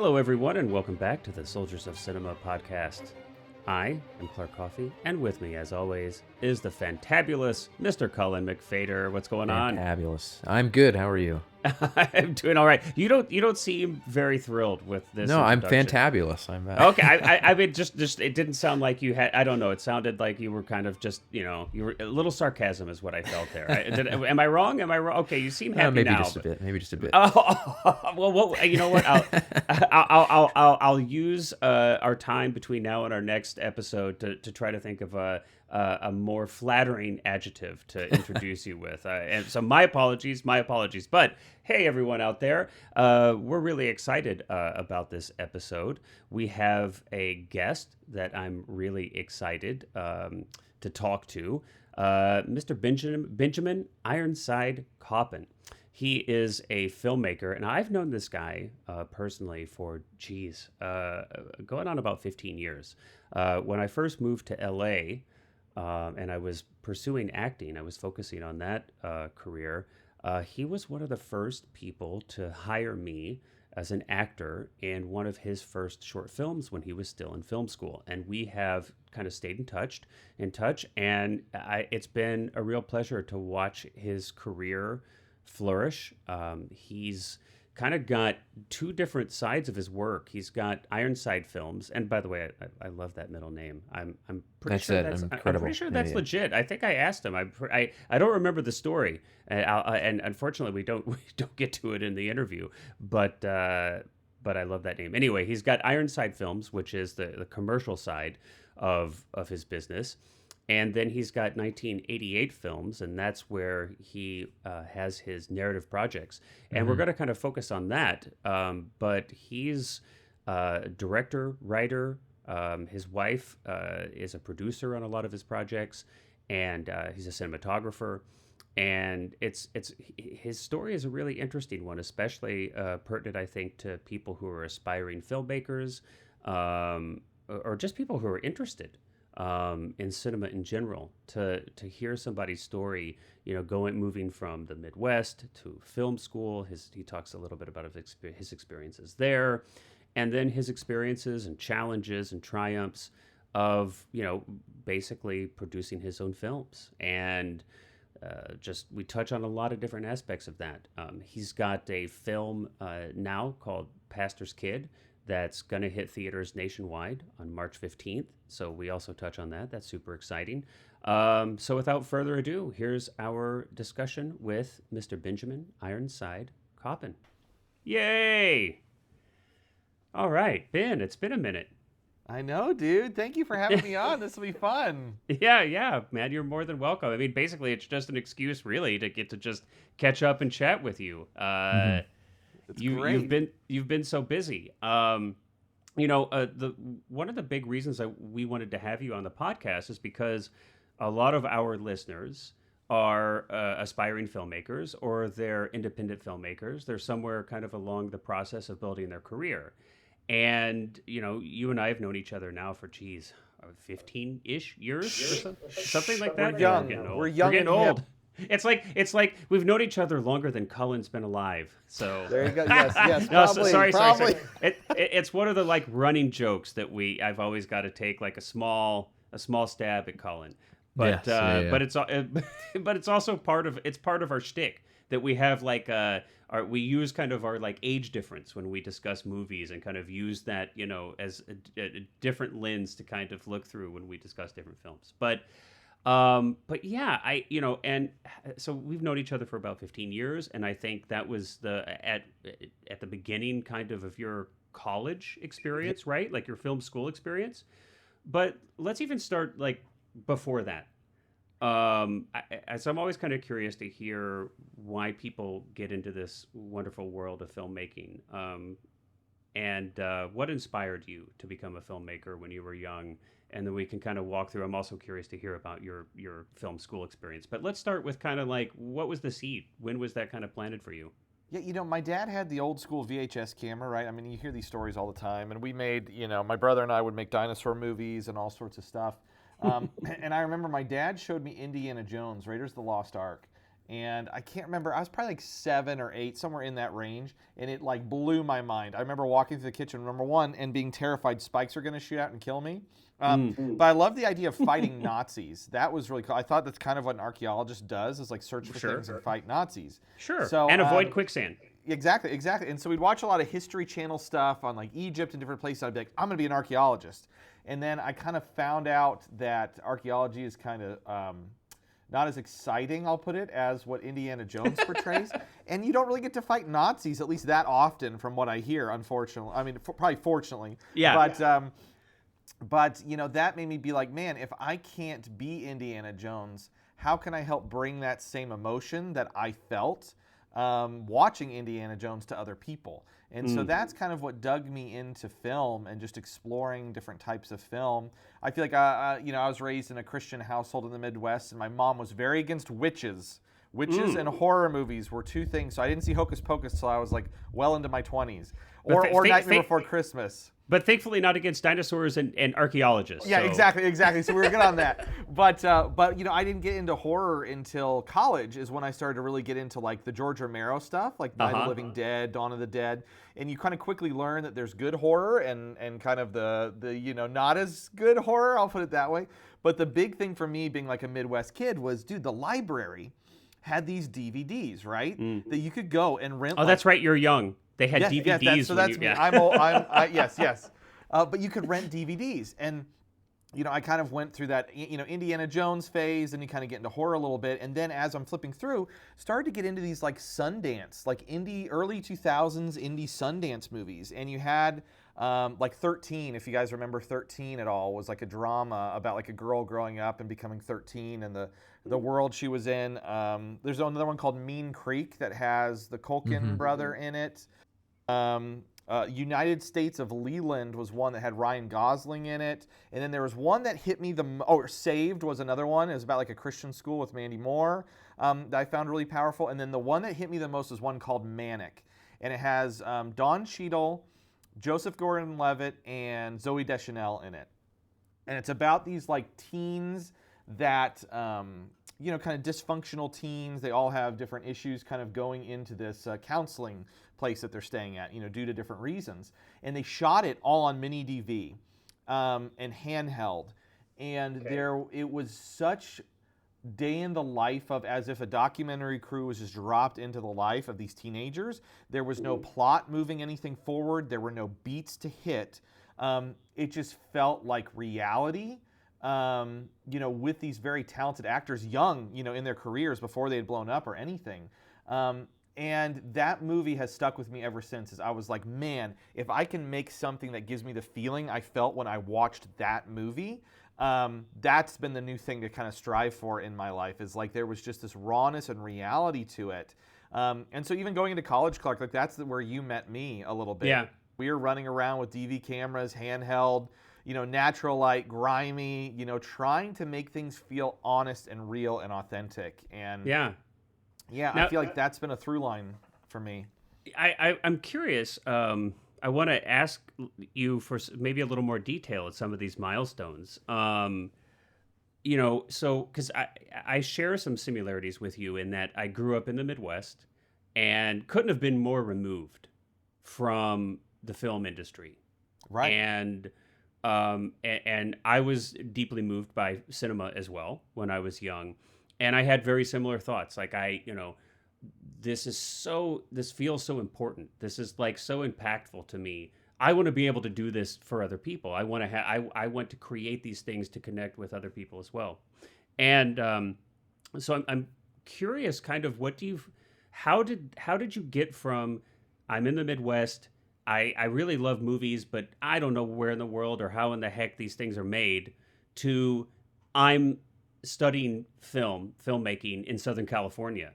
Hello, everyone, and welcome back to the Soldiers of Cinema podcast. I am Clark Coffey, and with me, as always, is the fantabulous Mr. Cullen McFader. What's going on? Fantabulous. I'm good. How are you? I'm doing all right. You don't seem very thrilled with this. No, I'm introduction. fantabulous. I'm Okay, I mean, just it didn't sound like you had. I don't know. It sounded like you were kind of just, you were a little sarcasm is what I felt there. Am I wrong? Am I wrong? Okay, you seem happy maybe now. Just a bit. Maybe just a bit. Well, you know what? I'll use our time between now and our next episode to try to think of a more flattering adjective to introduce you with. And so my apologies. But hey, everyone out there, we're really excited about this episode. We have a guest that I'm really excited to talk to, Mr. Benjamin Ironside Koppin. He is a filmmaker, and I've known this guy personally for, going on about 15 years. When I first moved to LA, and I was pursuing acting, I was focusing on that career. He was one of the first people to hire me as an actor in one of his first short films when he was still in film school. And we have kind of stayed in touch, and it's been a real pleasure to watch his career flourish. He's kind of got two different sides of his work. He's got Ironside Films, and by the way, I love that middle name. I'm pretty sure that's legit. I think I asked him. I don't remember the story, and unfortunately we don't get to it in the interview. But I love that name. Anyway, he's got Ironside Films, which is the commercial side of his business. And then he's got 1988 Films, and that's where he has his narrative projects. And we're going to kind of focus on that. But he's a director, writer. His wife is a producer on a lot of his projects, and he's a cinematographer. And his story is a really interesting one, especially pertinent, I think, to people who are aspiring filmmakers or just people who are interested in cinema in general, to hear somebody's story, moving from the Midwest to film school. He talks a little bit about his experiences there, and then his experiences and challenges and triumphs of, basically producing his own films. And we touch on a lot of different aspects of that. He's got a film now called Pastor's Kid that's going to hit theaters nationwide on March 15th. So we also touch on that. That's super exciting. So without further ado, here's our discussion with Mr. Benjamin Ironside Koppin. Yay! All right, Ben, it's been a minute. I know, dude. Thank you for having me on. This will be fun. Yeah, man, you're more than welcome. I mean, basically, it's just an excuse, really, to get to just catch up and chat with you. Great. You've been so busy. One of the big reasons that we wanted to have you on the podcast is because a lot of our listeners are aspiring filmmakers, or they're independent filmmakers. They're somewhere kind of along the process of building their career. And, you and I have known each other now for 15-ish years or something like that. We're young. We're getting old. Hip. It's like we've known each other longer than Cullen's been alive. So there you go. Yes. No, probably, sorry. It's one of the running jokes that I've always got to take a small stab at Cullen. But but it's also part of our shtick that we have we use kind of our age difference when we discuss movies, and kind of use that as a different lens to kind of look through when we discuss different films. But yeah, and so we've known each other for about 15 years, and I think that was at the beginning kind of your college experience, right? Like your film school experience. But let's even start before that. So I'm always kind of curious to hear why people get into this wonderful world of filmmaking, and what inspired you to become a filmmaker when you were young. And then we can kind of walk through. I'm also curious to hear about your film school experience. But let's start with kind of what was the seed? When was that kind of planted for you? Yeah, my dad had the old school VHS camera, right? I mean, you hear these stories all the time. And we made, my brother and I would make dinosaur movies and all sorts of stuff. And I remember my dad showed me Indiana Jones, Raiders of the Lost Ark. And I can't remember, I was probably like 7 or 8, somewhere in that range, and it like blew my mind. I remember walking through the kitchen, number one, and being terrified spikes are going to shoot out and kill me. But I love the idea of fighting Nazis. That was really cool. I thought that's kind of what an archaeologist does, is like search for things and fight Nazis. Sure. So, and avoid quicksand. Exactly. And so we'd watch a lot of History Channel stuff on like Egypt and different places. I'd be like, I'm going to be an archaeologist. And then I kind of found out that archaeology is kind of not as exciting, I'll put it, as what Indiana Jones portrays. And you don't really get to fight Nazis, at least that often, from what I hear, unfortunately. I mean, probably fortunately. Yeah. But you know, that made me be like, man, if I can't be Indiana Jones, how can I help bring that same emotion that I felt watching Indiana Jones to other people? And so that's kind of what dug me into film and just exploring different types of film. I feel like I was raised in a Christian household in the Midwest, and my mom was very against witches. Witches and horror movies were two things. So I didn't see Hocus Pocus till I was like well into my 20s, or Nightmare Before Christmas. But thankfully not against dinosaurs and archaeologists. Yeah, so. exactly. So we were good on that. But you know, I didn't get into horror until college is when I started to really get into like the George Romero stuff, like Night of the Living Dead, Dawn of the Dead. And you kind of quickly learn that there's good horror and kind of the you know, not as good horror, I'll put it that way. But the big thing for me being like a Midwest kid was, dude, the library had these DVDs, right? That you could go and rent. Oh, that's right. You're young. They had DVDs. Yes, so that's me. Yeah. Yes. But you could rent DVDs, and you know, I kind of went through that, you know, Indiana Jones phase, and you kind of get into horror a little bit, and then as I'm flipping through, started to get into these like Sundance, like early 2000s indie Sundance movies, and you had like 13, if you guys remember 13 at all, was like a drama about like a girl growing up and becoming 13 and the world she was in. There's another one called Mean Creek that has the Koppin brother in it. United States of Leland was one that had Ryan Gosling in it. And then there was one that hit me Saved was another one. It was about like a Christian school with Mandy Moore that I found really powerful. And then the one that hit me the most was one called Manic. And it has Don Cheadle, Joseph Gordon-Levitt, and Zooey Deschanel in it. And it's about these like teens that, you know, kind of dysfunctional teens. They all have different issues kind of going into this counseling place that they're staying at, you know, due to different reasons. And they shot it all on mini DV and handheld. And it was such day in the life of, as if a documentary crew was just dropped into the life of these teenagers. There was no plot moving anything forward. There were no beats to hit. It just felt like reality. You know, with these very talented actors, young, you know, in their careers before they had blown up or anything. And that movie has stuck with me ever since. As I was like, man, if I can make something that gives me the feeling I felt when I watched that movie, that's been the new thing to kind of strive for in my life, is like there was just this rawness and reality to it. And so even going into college, Clark, like that's where you met me a little bit. Yeah. We were running around with DV cameras, handheld, you know, natural light, grimy, you know, trying to make things feel honest and real and authentic. And yeah, now, I feel like that's been a through line for me. I'm curious. I want to ask you for maybe a little more detail at some of these milestones. You know, so because I share some similarities with you in that I grew up in the Midwest and couldn't have been more removed from the film industry. Right. And I was deeply moved by cinema as well when I was young. And I had very similar thoughts. Like this feels so important. This is like so impactful to me. I want to be able to do this for other people. I want to create these things to connect with other people as well. And so I'm curious, kind of, how did you get from I'm in the Midwest, I really love movies, but I don't know where in the world or how in the heck these things are made, to I'm studying filmmaking in Southern California?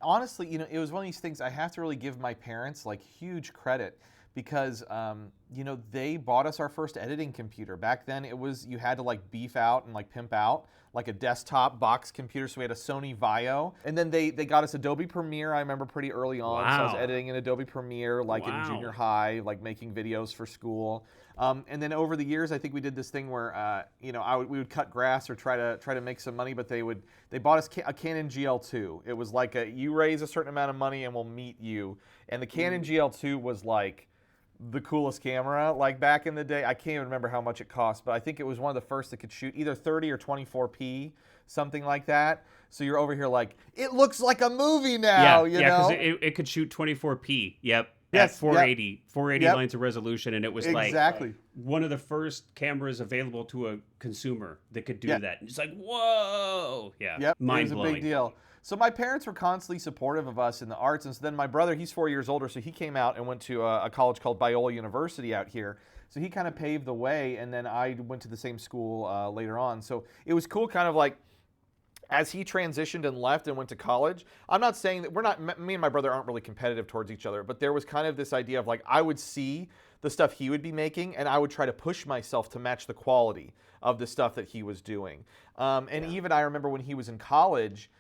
Honestly, you know, it was one of these things I have to really give my parents like huge credit, because they bought us our first editing computer. Back then, it was, you had to like beef out and like pimp out like a desktop box computer. So we had a Sony Vaio. And then they got us Adobe Premiere, I remember pretty early on. So I was Wow. editing in Adobe Premiere like in junior high, like making videos for school. And then over the years, I think we did this thing where, we would cut grass or try to make some money, but they bought us a Canon GL2. It was like you raise a certain amount of money and we'll meet you. And the Canon GL2 was like the coolest camera. Like back in the day, I can't even remember how much it cost, but I think it was one of the first that could shoot either 30 or 24p, something like that. So you're over here like, it looks like a movie now, you know? because it could shoot 24p. Yep. Yes, At 480, 480 Yep. lines of resolution, and it was Exactly. like one of the first cameras available to a consumer that could do Yeah. that. It's like, whoa, yeah, Yep, mind it was blowing. a big deal. So my parents were constantly supportive of us in the arts, and so then my brother, he's 4 years older, so he came out and went to a college called Biola University out here. So he kind of paved the way, and then I went to the same school later on. So it was cool, kind of like, as he transitioned and left and went to college. I'm not saying that me and my brother aren't really competitive towards each other, but there was kind of this idea of like, I would see the stuff he would be making and I would try to push myself to match the quality of the stuff that he was doing. Even I remember when he was in college,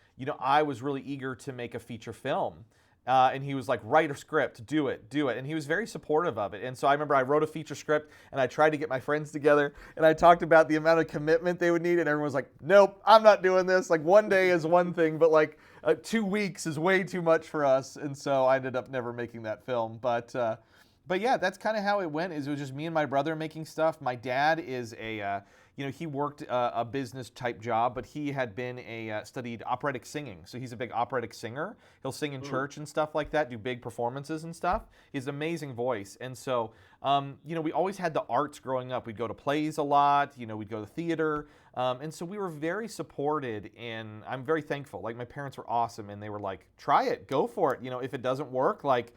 I was really eager to make a feature film. And he was like, write a script, do it. And he was very supportive of it. And so I remember I wrote a feature script and I tried to get my friends together and I talked about the amount of commitment they would need. And everyone was like, nope, I'm not doing this. Like one day is one thing, but like 2 weeks is way too much for us. And so I ended up never making that film. But yeah, that's kind of how it went. It was just me and my brother making stuff. My dad is he worked a business type job, but he had been studied operatic singing. So he's a big operatic singer. He'll sing in church and stuff like that, do big performances and stuff. He has an amazing voice. And so, we always had the arts growing up. We'd go to plays a lot, we'd go to theater. And so we were very supported, and I'm very thankful. Like my parents were awesome and they were like, try it, go for it. If it doesn't work, like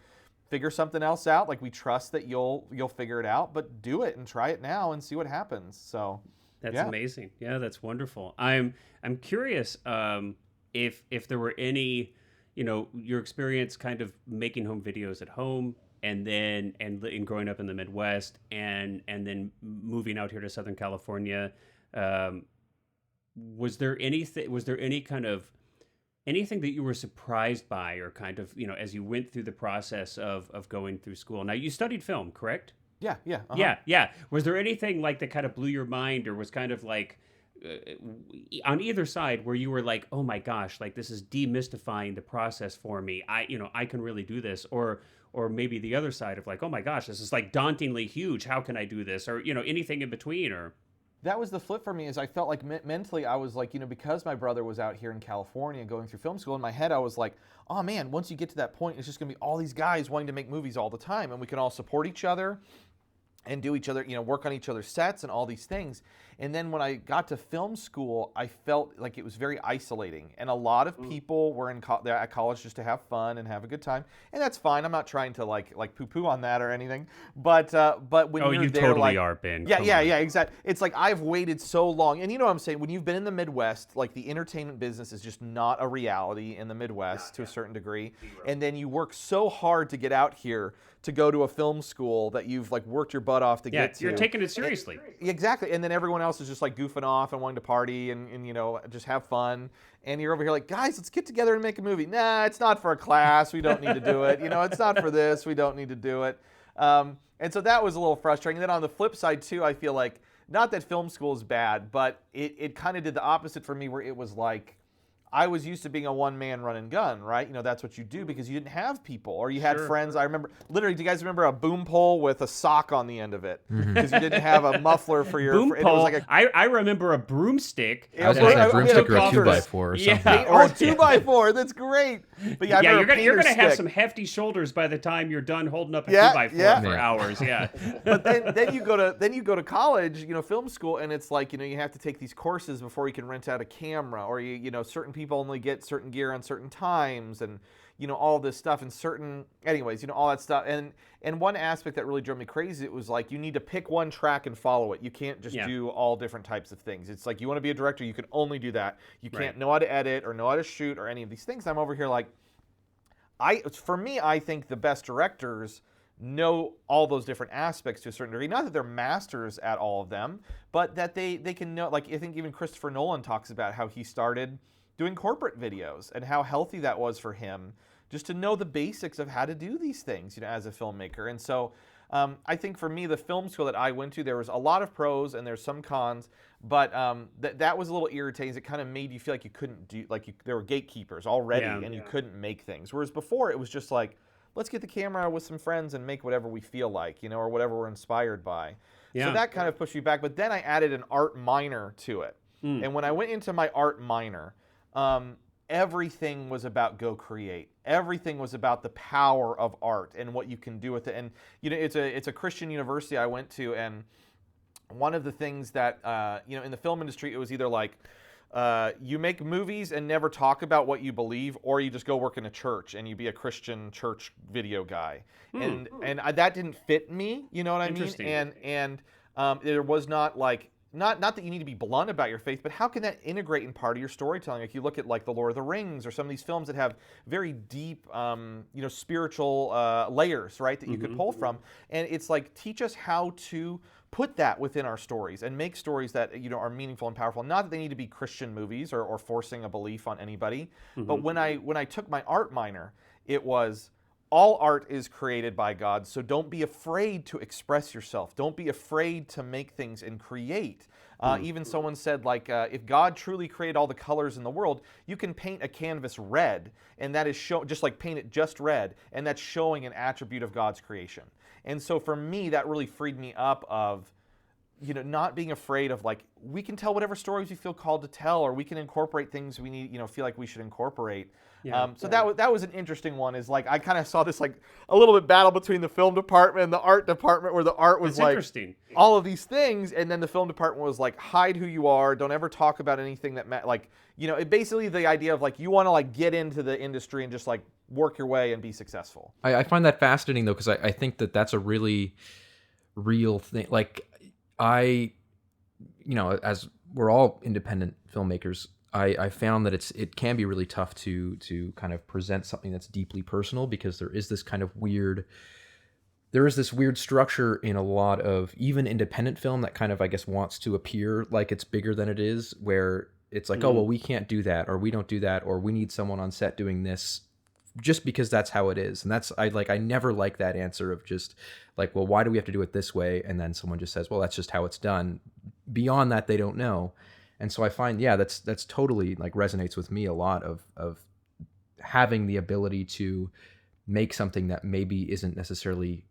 figure something else out. Like we trust that you'll figure it out, but do it and try it now and see what happens. So That's amazing. Yeah, that's wonderful. I'm curious if there were any, your experience kind of making home videos at home and growing up in the Midwest and then moving out here to Southern California. Was there anything that you were surprised by or kind of, as you went through the process of going through school? Now you studied film, correct? Yeah. Uh-huh. Yeah. Was there anything like that kind of blew your mind or was kind of like on either side where you were like, oh my gosh, like this is demystifying the process for me. I can really do this. Or maybe the other side of like, oh my gosh, this is like dauntingly huge. How can I do this? Or, anything in between or... That was the flip for me, is I felt like mentally I was like, because my brother was out here in California going through film school, in my head I was like, oh man, once you get to that point, it's just going to be all these guys wanting to make movies all the time and we can all support each other and do each other, work on each other's sets and all these things. And then when I got to film school, I felt like it was very isolating. And a lot of people were they're at college just to have fun and have a good time. And that's fine. I'm not trying to like poo-poo on that or anything. But when you're you there, totally like, are, Ben. Yeah, exactly. It's like I've waited so long. And you know what I'm saying? When you've been in the Midwest, like the entertainment business is just not a reality in the Midwest to a certain degree. And then you work so hard to get out here to go to a film school that you've like worked your butt off to get to. You're taking it seriously. Exactly. And then everyone else is just like goofing off and wanting to party and just have fun. And you're over here like, guys, let's get together and make a movie. Nah, it's not for a class. We don't need to do it. It's not for this. We don't need to do it. And so that was a little frustrating. And then on the flip side too, I feel like, not that film school is bad, but it kind of did the opposite for me, where it was like, I was used to being a one-man run and gun, right? That's what you do because you didn't have people or you had friends. I remember, literally, do you guys remember a boom pole with a sock on the end of it? Because you didn't have a muffler for your... Boom pole. It was like I remember a broomstick. I was going to say a broomstick or a 2x4 or something. Yeah. Or a 2x4, that's great. But yeah, you're gonna have some hefty shoulders by the time you're done holding up a 2x4 for hours. Yeah. But then you go to college, film school, and it's like you have to take these courses before you can rent out a camera, or certain people only get certain gear on certain times, and all this stuff, and all that stuff. And one aspect that really drove me crazy, it was like you need to pick one track and follow it. You can't just do all different types of things. It's like you want to be a director, you can only do that. You can't know how to edit or know how to shoot or any of these things. I'm over here like, for me, I think the best directors know all those different aspects to a certain degree. Not that they're masters at all of them, but that they can know. Like I think even Christopher Nolan talks about how he started doing corporate videos and how healthy that was for him, just to know the basics of how to do these things, as a filmmaker. And so I think for me, the film school that I went to, there was a lot of pros and there's some cons, but that was a little irritating. It kind of made you feel like you couldn't do, there were gatekeepers already, and you couldn't make things. Whereas before, it was just like, let's get the camera with some friends and make whatever we feel like, or whatever we're inspired by. Yeah. So that kind of pushed me back. But then I added an art minor to it. And when I went into my art minor, everything was about go create. Everything was about the power of art and what you can do with it. And it's a Christian university I went to, and one of the things that in the film industry, it was either like you make movies and never talk about what you believe, or you just go work in a church and you be a Christian church video guy. And that didn't fit me. You know what I mean? And there was not like. Not that you need to be blunt about your faith, but how can that integrate in part of your storytelling? Like you look at like The Lord of the Rings or some of these films that have very deep, spiritual layers, right, that you could pull from. And it's like, teach us how to put that within our stories and make stories that are meaningful and powerful. Not that they need to be Christian movies or forcing a belief on anybody. But when I took my art minor, it was, all art is created by God, so don't be afraid to express yourself. Don't be afraid to make things and create. Even someone said, like, if God truly created all the colors in the world, you can paint a canvas red, and that is just like paint it just red, and that's showing an attribute of God's creation. And so for me, that really freed me up of, not being afraid of, like, we can tell whatever stories we feel called to tell, or we can incorporate things we need, feel like we should incorporate. That was an interesting one. Is like I kind of saw this like a little bit battle between the film department and the art department, where the art was like all of these things, and then the film department was like, hide who you are, don't ever talk about anything that it basically the idea of like you want to like get into the industry and just like work your way and be successful. I find that fascinating though, because I think that's a really real thing. Like as we're all independent filmmakers, I found that it can be really tough to kind of present something that's deeply personal, because there is this weird structure in a lot of even independent film that kind of, I guess, wants to appear like it's bigger than it is, where it's like, oh, well, we can't do that, or we don't do that, or we need someone on set doing this just because that's how it is. And I never like that answer of just like, well, why do we have to do it this way? And then someone just says, well, that's just how it's done. Beyond that, they don't know. And so I find, that's totally like resonates with me a lot of having the ability to make something that maybe isn't necessarily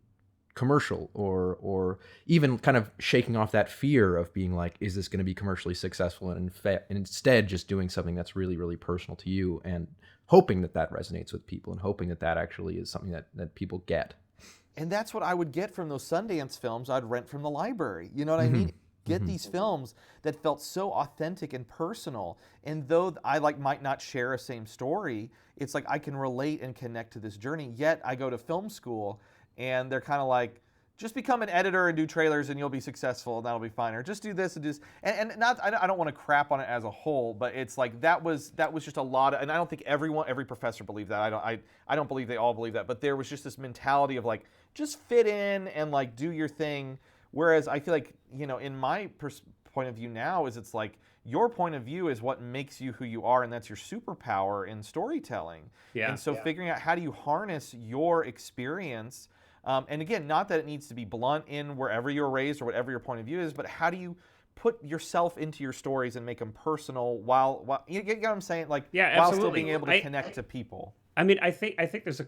commercial, or even kind of shaking off that fear of being like, is this going to be commercially successful? And instead just doing something that's really, really personal to you, and hoping that resonates with people, and hoping that actually is something that people get. And that's what I would get from those Sundance films I'd rent from the library. You know what I mean? Get these films that felt so authentic and personal, and though I might not share a same story, it's like I can relate and connect to this journey. Yet I go to film school, and they're kind of like, just become an editor and do trailers, and you'll be successful, and that'll be fine. Or just do this and do this. And not, I don't want to crap on it as a whole, but it's like that was just a lot of, and I don't think every professor believed that. I don't believe they all believe that, but there was just this mentality of like, just fit in and like do your thing. Whereas I feel like, in my point of view now, is it's like your point of view is what makes you who you are, and that's your superpower in storytelling. And so figuring out how do you harness your experience, and again, not that it needs to be blunt in wherever you're raised or whatever your point of view is, but how do you put yourself into your stories and make them personal while you get what I'm saying? Like, while still being able to connect to people. I mean, I think there's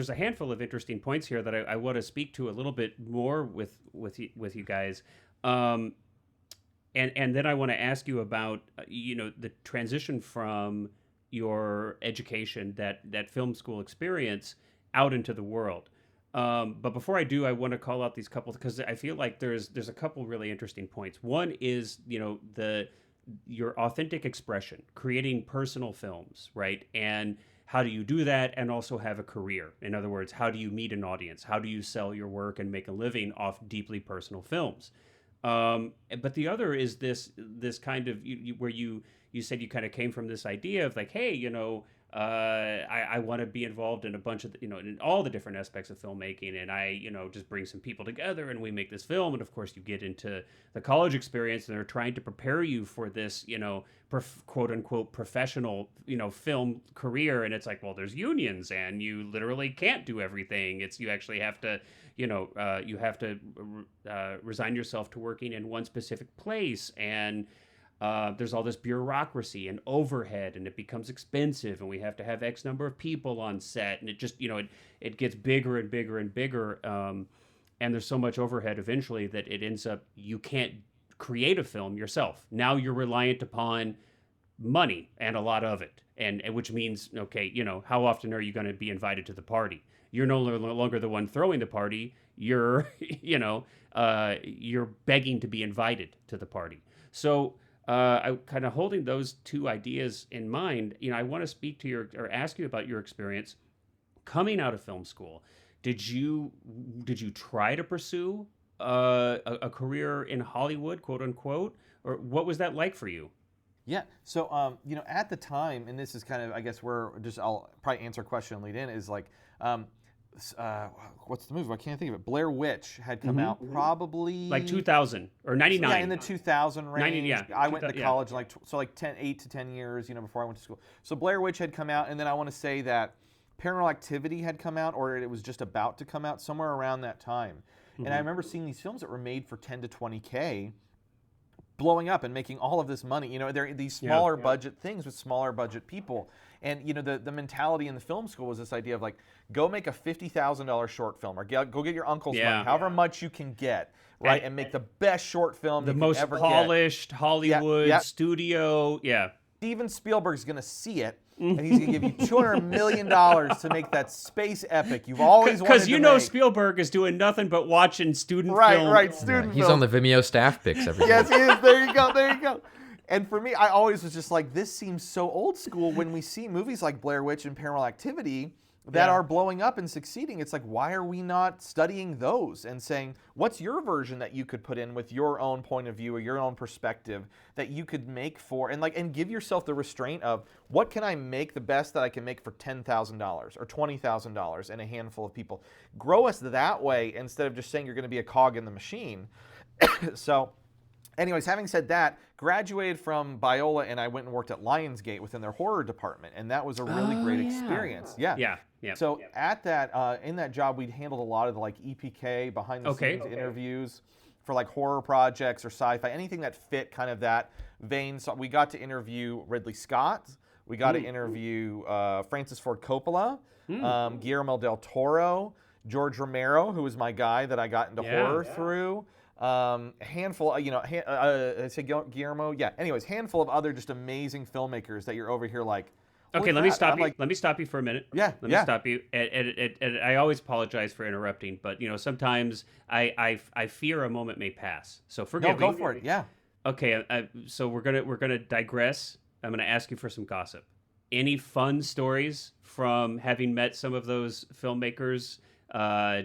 a handful of interesting points here that I want to speak to a little bit more with you guys, and then I want to ask you about the transition from your education, that film school experience, out into the world. But before I do, I want to call out these couple, because I feel like there's a couple really interesting points. One is your authentic expression, creating personal films, right? And how do you do that and also have a career? In other words, how do you meet an audience? How do you sell your work and make a living off deeply personal films? But the other is this kind of where you said you kind of came from this idea of like, hey, I want to be involved in a bunch of, in all the different aspects of filmmaking, and I, just bring some people together and we make this film. And of course, you get into the college experience, and they're trying to prepare you for this, quote unquote professional, film career. And it's like, well, there's unions, and you literally can't do everything. You actually have to, resign yourself to working in one specific place, and there's all this bureaucracy and overhead, and it becomes expensive, and we have to have X number of people on set, and it just, it gets bigger and bigger and bigger. And there's so much overhead eventually that it ends up, you can't create a film yourself. Now you're reliant upon money, and a lot of it. And which means, okay, how often are you going to be invited to the party? You're no longer the one throwing the party. You're, you're begging to be invited to the party. So, I kind of holding those two ideas in mind, I want to speak to or ask you about your experience coming out of film school. Did you try to pursue a career in Hollywood, quote unquote, or what was that like for you? Yeah. So, at the time, and this is kind of, I guess, I'll probably answer a question and lead in, is like, what's the movie? I can't think of it. Blair Witch had come out probably like 2000 or 99. Yeah, in the 2000 range. 90, yeah. I went to college like 8 to 10 years, before I went to school. So Blair Witch had come out, and then I want to say that Paranormal Activity had come out, or it was just about to come out somewhere around that time. And I remember seeing these films that were made for 10 to 20K, blowing up and making all of this money. They're these smaller budget things with smaller budget people. And the mentality in the film school was this idea of like, go make a $50,000 short film, or go get your uncle's money, however much you can get, right, and make the best short film the most polished Hollywood studio. Yeah, Steven Spielberg's gonna see it, and he's gonna give you $200 million to make that space epic you've always wanted to make. Spielberg is doing nothing but watching student film. Right, student film. He's on the Vimeo staff picks every day. Yes, he is. There you go. And for me, I always was just like, this seems so old school when we see movies like Blair Witch and Paranormal Activity that are blowing up and succeeding. It's like, why are we not studying those and saying, what's your version that you could put in with your own point of view or your own perspective that you could make for, and give yourself the restraint of, what can I make the best that I can make for $10,000 or $20,000 and a handful of people? Grow us that way instead of just saying you're going to be a cog in the machine. So, anyways, having said that, graduated from Biola, and I went and worked at Lionsgate within their horror department, and that was a really great experience. Yeah. So at that, in that job, we handled a lot of the like EPK, behind the scenes interviews for like horror projects or sci-fi, anything that fit kind of that vein. So we got to interview Ridley Scott. We got to interview Francis Ford Coppola, Guillermo del Toro, George Romero, who was my guy that I got into horror through. Handful, I say Guillermo. Yeah. Anyways, handful of other just amazing filmmakers that you're over here like. Okay, let me stop you. Let me stop you for a minute. Yeah. Let me stop you. And I always apologize for interrupting, but sometimes I fear a moment may pass. So forgive me. No, go for it. Yeah. Okay. So we're gonna digress. I'm gonna ask you for some gossip. Any fun stories from having met some of those filmmakers,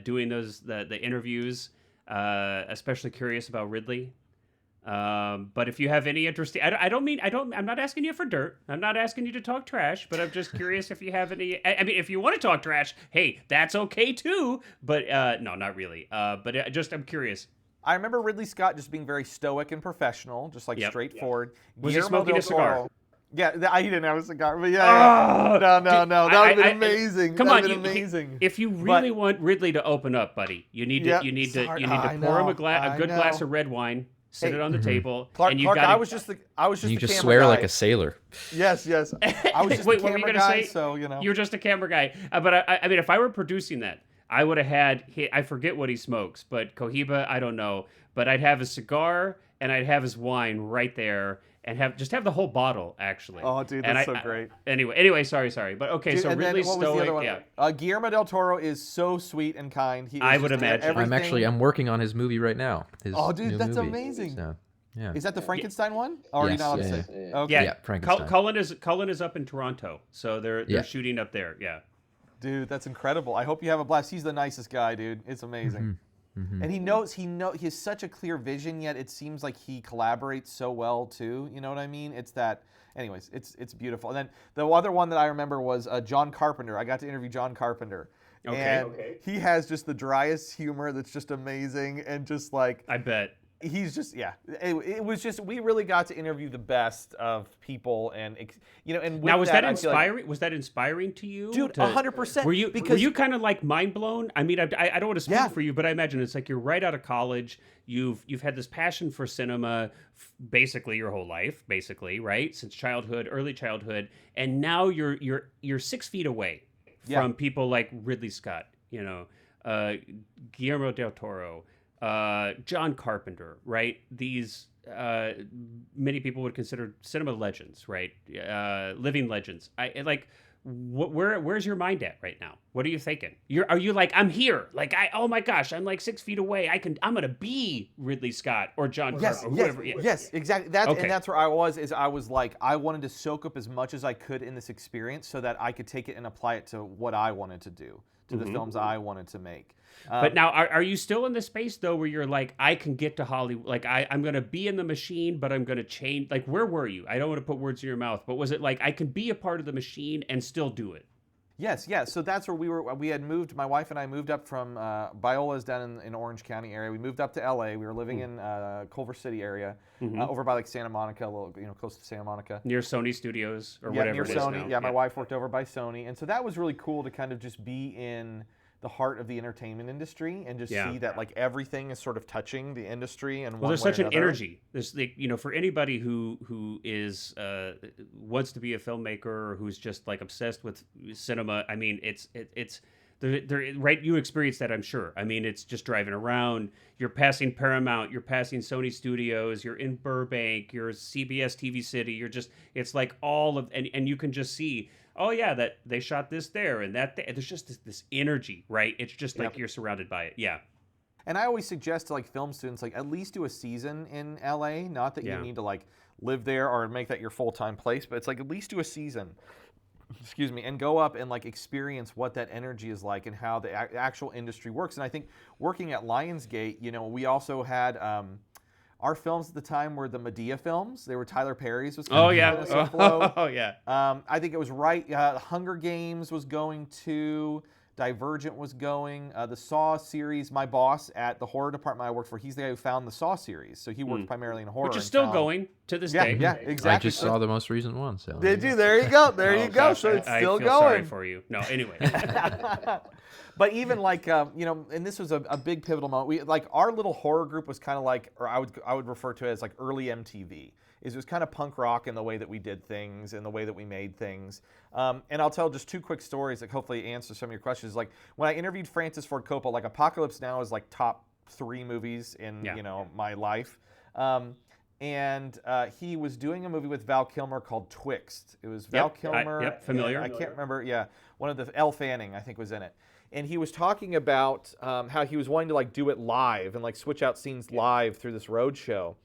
doing the interviews? Especially curious about Ridley. But if you have any interesting, I'm not asking you for dirt. I'm not asking you to talk trash, but I'm just curious if you have any, if you want to talk trash, hey, that's okay too. But, no, not really. But I'm curious. I remember Ridley Scott just being very stoic and professional, just like straightforward. Was he smoking a cigar? Yeah, he didn't have a cigar, but no, that would have been amazing. Come on, amazing. If you really want Ridley to open up, buddy, you need to pour him a good glass of red wine, sit it on the table, Clark, and you got. I was just the you just camera swear guy. like a sailor. Yes. I was just Wait, the what were you camera gonna guy, say? so you're just a camera guy. But if I were producing that, I would have had. I forget what he smokes, but Cohiba, I don't know. But I'd have his cigar and I'd have his wine right there. And have the whole bottle, actually. Oh, dude, that's so great. Anyway, sorry. But okay, dude, so Ridley stoic, yeah. Guillermo del Toro is so sweet and kind. I would imagine. I'm working on his movie right now. Dude, that's amazing. So, yeah. Is that the Frankenstein one? Or are you not allowed to say? Okay. Yeah, Frankenstein. Cullen is up in Toronto, so they're shooting up there. Yeah. Dude, that's incredible. I hope you have a blast. He's the nicest guy, dude. It's amazing. And he has such a clear vision, yet it seems like he collaborates so well too. You know what I mean? It's that. Anyways, it's beautiful. And then the other one that I remember was John Carpenter. I got to interview John Carpenter. And he has just the driest humor that's just amazing, and just like I bet. He's just it was just, we really got to interview the best of people, and and with now was that I feel like, inspiring? Was that inspiring to you, dude? 100%. Were you kind of like mind blown? I mean, I don't want to speak for you, but I imagine it's like you're right out of college. You've had this passion for cinema, basically your whole life, basically, right, since childhood, early childhood, and now you're 6 feet away from people like Ridley Scott, Guillermo del Toro. John Carpenter, right? These many people would consider cinema legends, right? Living legends. Where's your mind at right now? What are you thinking? Are you like, I'm here? Like, oh my gosh, I'm like 6 feet away. I'm gonna be Ridley Scott or John Carpenter or whoever. Yes, exactly. And that's where I was like, I wanted to soak up as much as I could in this experience so that I could take it and apply it to what I wanted to do, to the films I wanted to make. But now, are you still in the space though, where you're like, I can get to Hollywood, like I'm going to be in the machine, but I'm going to change? Like, where were you? I don't want to put words in your mouth, but was it like I can be a part of the machine and still do it? Yes. So that's where we were. We had moved. My wife and I moved up from Biola's down in Orange County area. We moved up to LA. We were living in Culver City area, over by like Santa Monica, a little close to Santa Monica, near Sony Studios or whatever. Near it is Sony. now. My wife worked over by Sony, and so that was really cool to kind of just be in the heart of the entertainment industry and just see that like everything is sort of touching the industry. And there's such an energy. There's for anybody who is wants to be a filmmaker or who's just like obsessed with cinema. I mean, it's right. You experience that, I'm sure. I mean, it's just driving around. You're passing Paramount. You're passing Sony Studios. You're in Burbank. You're CBS TV City. It's like all of, and you can just see, oh yeah, that they shot this there and that there. There's just this energy, right? It's just like you're surrounded by it. Yeah. And I always suggest to like film students, like at least do a season in LA. Not that you need to like live there or make that your full-time place, but it's like at least do a season. Excuse me, and go up and like experience what that energy is like and how the actual industry works. And I think working at Lionsgate, we also had our films at the time were the Medea films. They were Tyler Perry's. Was oh yeah. I think it was right. Hunger Games was going to. Divergent was going. The Saw series. My boss at the horror department I worked for, he's the guy who found the Saw series. So he worked primarily in horror. Which is still going to this day. Yeah, exactly. I just saw the most recent one. So did you? There you go. There you go. So it's still I feel going. sorry for you. No, anyway. But even like and this was a big pivotal moment. We like our little horror group was kind of like, or I would refer to it as like early MTV. It was kind of punk rock in the way that we did things and the way that we made things. And I'll tell just two quick stories that hopefully answer some of your questions. Like when I interviewed Francis Ford Coppola, like Apocalypse Now is like top 3 movies in my life. And he was doing a movie with Val Kilmer called Twixt. It was Val Kilmer. Familiar. I can't remember. Yeah, one of the Elle Fanning I think was in it. And he was talking about how he was wanting to like do it live and like switch out scenes live through this road show.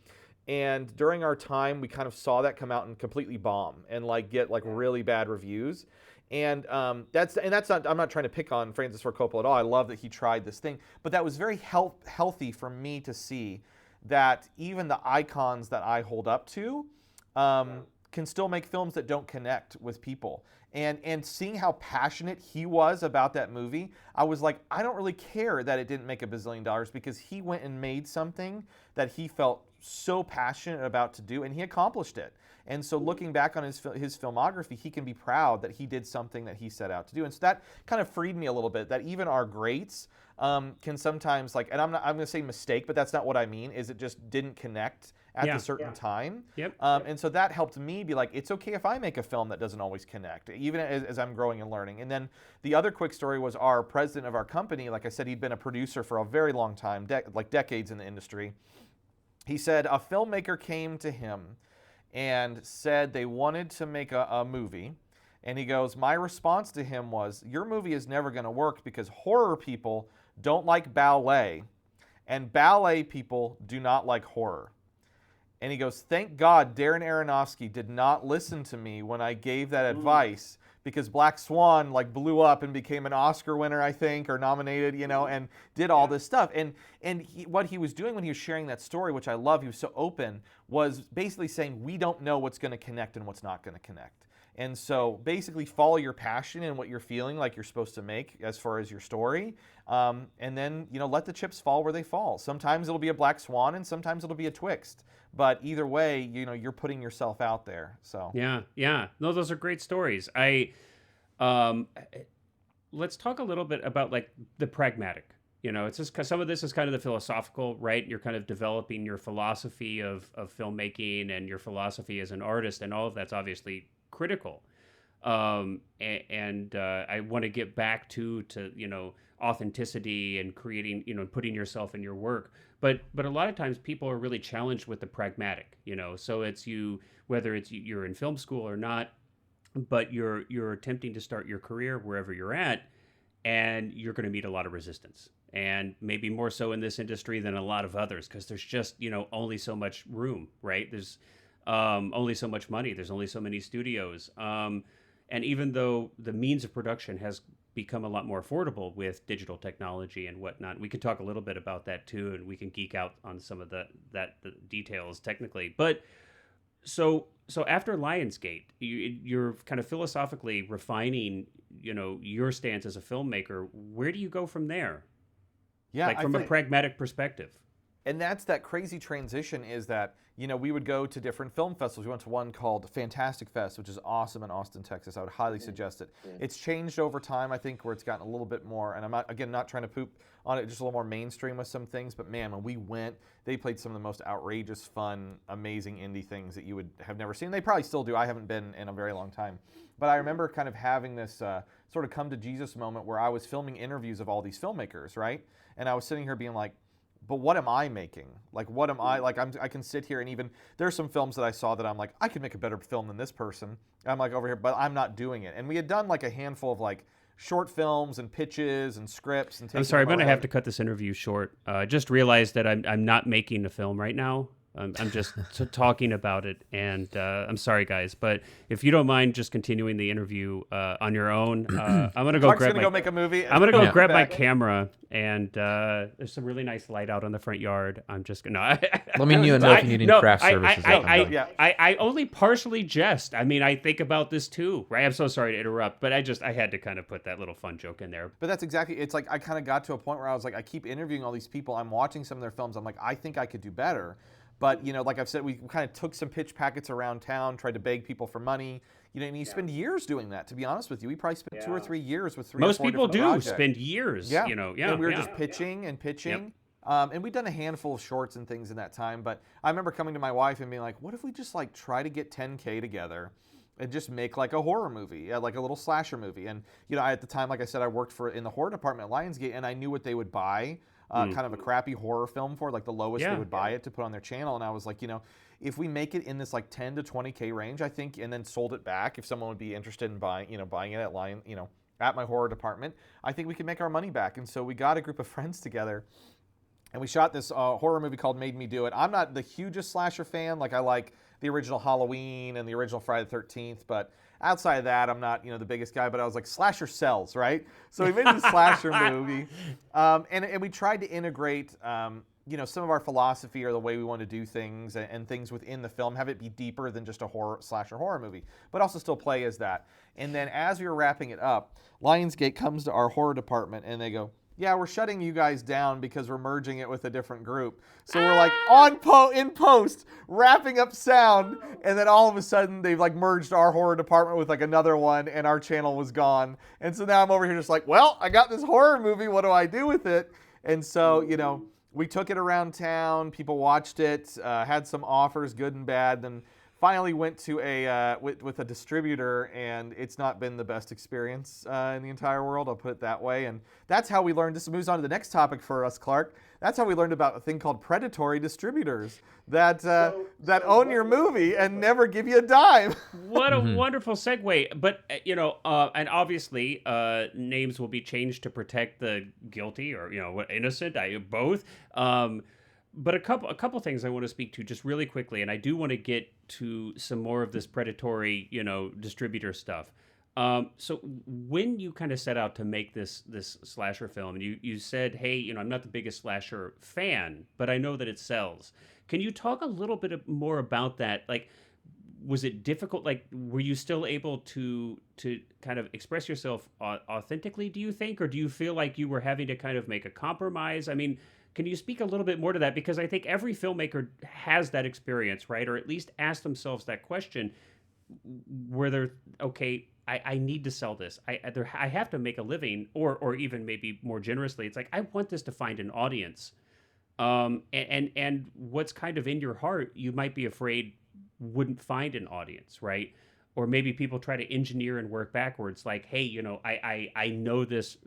And during our time, we kind of saw that come out and completely bomb and like get like really bad reviews. And that's not, I'm not trying to pick on Francis Ford Coppola at all. I love that he tried this thing, but that was very healthy for me to see that even the icons that I hold up to can still make films that don't connect with people. And seeing how passionate he was about that movie, I was like, I don't really care that it didn't make $1 billion because he went and made something that he felt so passionate about to do, and he accomplished it. And so looking back on his filmography, he can be proud that he did something that he set out to do. And so that kind of freed me a little bit, that even our greats can sometimes like, and I'm going to say mistake, but that's not what I mean, is it just didn't connect at a certain time. Yep. And so that helped me be like, it's okay if I make a film that doesn't always connect, even as I'm growing and learning. And then the other quick story was our president of our company. Like I said, he'd been a producer for a very long time, like decades in the industry. He said a filmmaker came to him and said they wanted to make a movie. And he goes, my response to him was, your movie is never going to work because horror people don't like ballet, and ballet people do not like horror. And he goes, thank God Darren Aronofsky did not listen to me when I gave that advice, because Black Swan like blew up and became an Oscar winner, I think, or nominated, and did all this stuff. And what he was doing when he was sharing that story, which I love, he was so open, was basically saying we don't know what's going to connect and what's not going to connect. And so basically follow your passion and what you're feeling like you're supposed to make as far as your story. And then, let the chips fall where they fall. Sometimes it'll be a Black Swan and sometimes it'll be a Twixt. But either way, you're putting yourself out there. So yeah. No, those are great stories. Let's talk a little bit about like the pragmatic. It's just 'cause some of this is kind of the philosophical, right? You're kind of developing your philosophy of filmmaking and your philosophy as an artist, and all of that's obviously critical. I want to get back to authenticity and creating, putting yourself in your work. But a lot of times people are really challenged with the pragmatic, so it's whether you're in film school or not, but you're attempting to start your career wherever you're at, and you're going to meet a lot of resistance, and maybe more so in this industry than a lot of others, because there's just, only so much room, right? There's only so much money. There's only so many studios. And even though the means of production has become a lot more affordable with digital technology and whatnot, we could talk a little bit about that too, and we can geek out on some of the details technically. But so after Lionsgate, you're kind of philosophically refining, your stance as a filmmaker. Where do you go from there? Yeah, like from a pragmatic perspective. And that's that crazy transition is that, we would go to different film festivals. We went to one called Fantastic Fest, which is awesome in Austin, Texas. I would highly suggest it. It's changed over time, I think, where it's gotten a little bit more, and I'm not trying to poop on it, just a little more mainstream with some things, but man, when we went, they played some of the most outrageous, fun, amazing indie things that you would have never seen. They probably still do. I haven't been in a very long time. But I remember kind of having this sort of come to Jesus moment where I was filming interviews of all these filmmakers, right? And I was sitting here being like, but what am I making? Like, what am I, like, I can sit here and even, there's some films that I saw that I'm like, I could make a better film than this person. I'm like over here, but I'm not doing it. And we had done like a handful of like short films and pitches and scripts. And I'm sorry, I'm going to have to cut this interview short. I just realized that I'm not making a film right now. I'm just talking about it, and I'm sorry, guys, but if you don't mind just continuing the interview on your own, I'm gonna go make a movie. I'm gonna go grab my camera, and there's some really nice light out on the front yard. I'm just gonna. Let me know if you need any craft services. I only partially jest. I mean, I think about this too, right? I'm so sorry to interrupt, but I had to kind of put that little fun joke in there. But that's exactly. It's like I kind of got to a point where I was like, I keep interviewing all these people. I'm watching some of their films. I'm like, I think I could do better. But, like I've said, we kind of took some pitch packets around town, tried to beg people for money. And you spend years doing that, to be honest with you. We probably spent 2 or 3 years with 3 Most or 4 people do projects. spend years, And we were just pitching and pitching. Yep. And we'd done a handful of shorts and things in that time. But I remember coming to my wife and being like, what if we just like try to get $10K together and just make like a horror movie, like a little slasher movie. And, at the time, like I said, I worked in the horror department at Lionsgate, and I knew what they would buy. Kind of a crappy horror film for, like the lowest they would buy it to put on their channel. And I was like, if we make it in this like 10 to 20K range, I think, and then sold it back, if someone would be interested in buying it at at my horror department, I think we could make our money back. And so we got a group of friends together, and we shot this horror movie called Made Me Do It. I'm not the hugest slasher fan. Like, I like the original Halloween and the original Friday the 13th, but outside of that, I'm not, the biggest guy, but I was like, slasher sells, right? So we made this slasher movie, and we tried to integrate, some of our philosophy or the way we want to do things and things within the film, have it be deeper than just a slasher horror movie, but also still play as that. And then as we were wrapping it up, Lionsgate comes to our horror department and they go, yeah, we're shutting you guys down because we're merging it with a different group. So we're like in post, wrapping up sound, and then all of a sudden they've like merged our horror department with like another one, and our channel was gone. And so now I'm over here just like, well, I got this horror movie. What do I do with it? And so, we took it around town. People watched it, had some offers, good and bad. Then finally went to with a distributor, and it's not been the best experience in the entire world, I'll put it that way. And that's how we learned. This moves on to the next topic for us, Clark. That's how we learned about a thing called predatory distributors that own your movie and never give you a dime. What a wonderful segue. But, and obviously names will be changed to protect the guilty or, innocent, both. But a couple things I want to speak to just really quickly, and I do want to get to some more of this predatory, distributor stuff. So when you kind of set out to make this slasher film, and you said, "Hey, I'm not the biggest slasher fan, but I know that it sells." Can you talk a little bit more about that? Like, was it difficult? Like, were you still able to kind of express yourself authentically? Do you think, or do you feel like you were having to kind of make a compromise? I mean, can you speak a little bit more to that? Because I think every filmmaker has that experience, right? Or at least ask themselves that question where they're okay. I need to sell this. I have to make a living, or even maybe more generously, it's like I want this to find an audience. And what's kind of in your heart, you might be afraid wouldn't find an audience, right? Or maybe people try to engineer and work backwards, like, hey, I know this,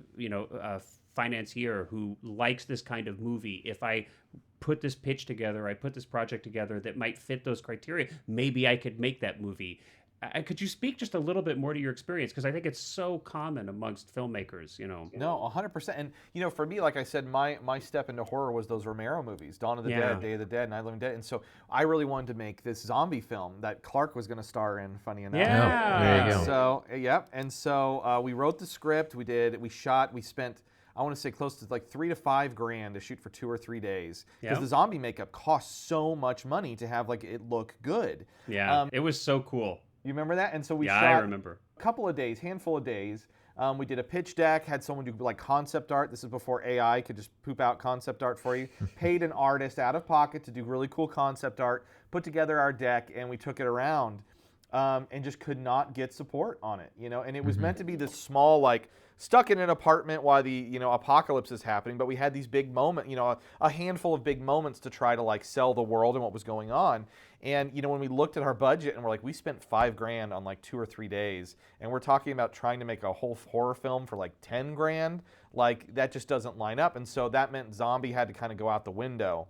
financier who likes this kind of movie. If I put this pitch together, I put this project together that might fit those criteria, maybe I could make that movie. Could you speak just a little bit more to your experience? Because I think it's so common amongst filmmakers, No, 100%. And for me, like I said, my step into horror was those Romero movies, Dawn of the Yeah. Dead, Day of the Dead, Night of the Living Dead. And so I really wanted to make this zombie film that Clark was going to star in, funny enough. Yeah. Oh, there you go. So, yep. And so we wrote the script, we spent, I want to say close to like $3 to $5 grand to shoot for 2 or 3 days. Because Yeah. the zombie makeup costs so much money to have like it look good. Yeah, it was so cool. You remember that? And so we Yeah, shot I remember. a couple of days, handful of days. We did a pitch deck, had someone do like concept art. This is before AI could just poop out concept art for you. Paid an artist out of pocket to do really cool concept art, put together our deck, and we took it around and just could not get support on it, And it was meant to be this small, like, stuck in an apartment while the, apocalypse is happening, but we had these big moments, a handful of big moments to try to, like, sell the world and what was going on. And, when we looked at our budget and we're like, we spent $5 grand on like 2 or 3 days, and we're talking about trying to make a whole horror film for like 10 grand, like, that just doesn't line up. And so that meant zombie had to kind of go out the window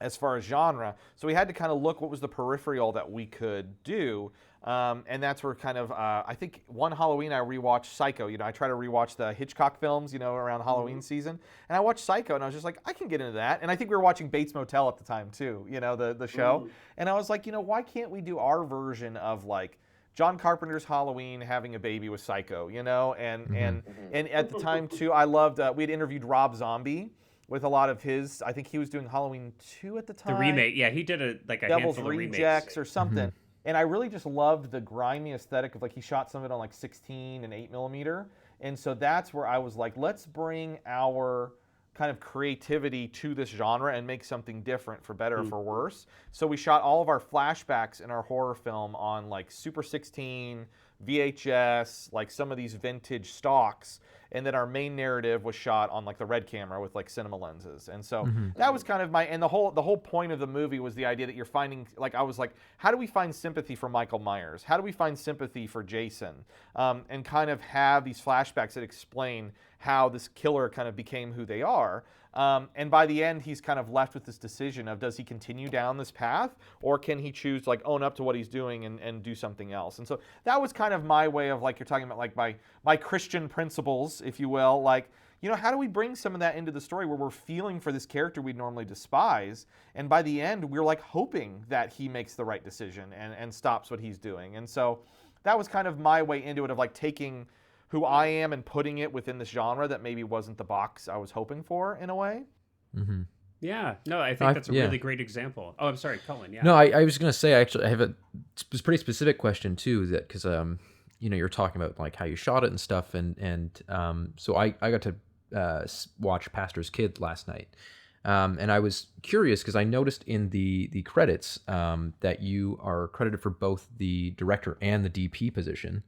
as far as genre. So we had to kind of look what was the peripheral that we could do. And that's where kind of, I think one Halloween I rewatched Psycho. I try to rewatch the Hitchcock films, around Halloween season. And I watched Psycho and I was just like, I can get into that. And I think we were watching Bates Motel at the time too, the show. And I was like, why can't we do our version of like John Carpenter's Halloween having a baby with Psycho, And at the time too, I loved, we had interviewed Rob Zombie with a lot of his, I think he was doing Halloween 2 at the time. The remake, yeah, he did a Devil's handful of Rejects remakes. or something. And I really just loved the grimy aesthetic of like he shot some of it on like 16 and 8mm. And so that's where I was like, let's bring our kind of creativity to this genre and make something different, for better or for worse. So we shot all of our flashbacks in our horror film on like Super 16, VHS, like some of these vintage stocks. And then our main narrative was shot on like the red camera with like cinema lenses. And so that was kind of and the whole point of the movie was the idea that you're finding, like, I was like, how do we find sympathy for Michael Myers? How do we find sympathy for Jason? And kind of have these flashbacks that explain how this killer kind of became who they are. And by the end, he's kind of left with this decision of, does he continue down this path, or can he choose to like own up to what he's doing and do something else? And so that was kind of my way of, like, you're talking about like my Christian principles, if you will, like, how do we bring some of that into the story where we're feeling for this character we'd normally despise, and by the end we're like hoping that he makes the right decision and stops what he's doing. And so that was kind of my way into it, of like taking who I am and putting it within this genre that maybe wasn't the box I was hoping for, in a way. Yeah, no, I think that's a really great example. Oh, I'm sorry, Cullen. Yeah. No, I was gonna say, actually, I have a pretty specific question too, that because you're talking about like how you shot it and stuff, and so I got to watch Pastor's Kid last night, and I was curious because I noticed in the credits that you are credited for both the director and the DP position.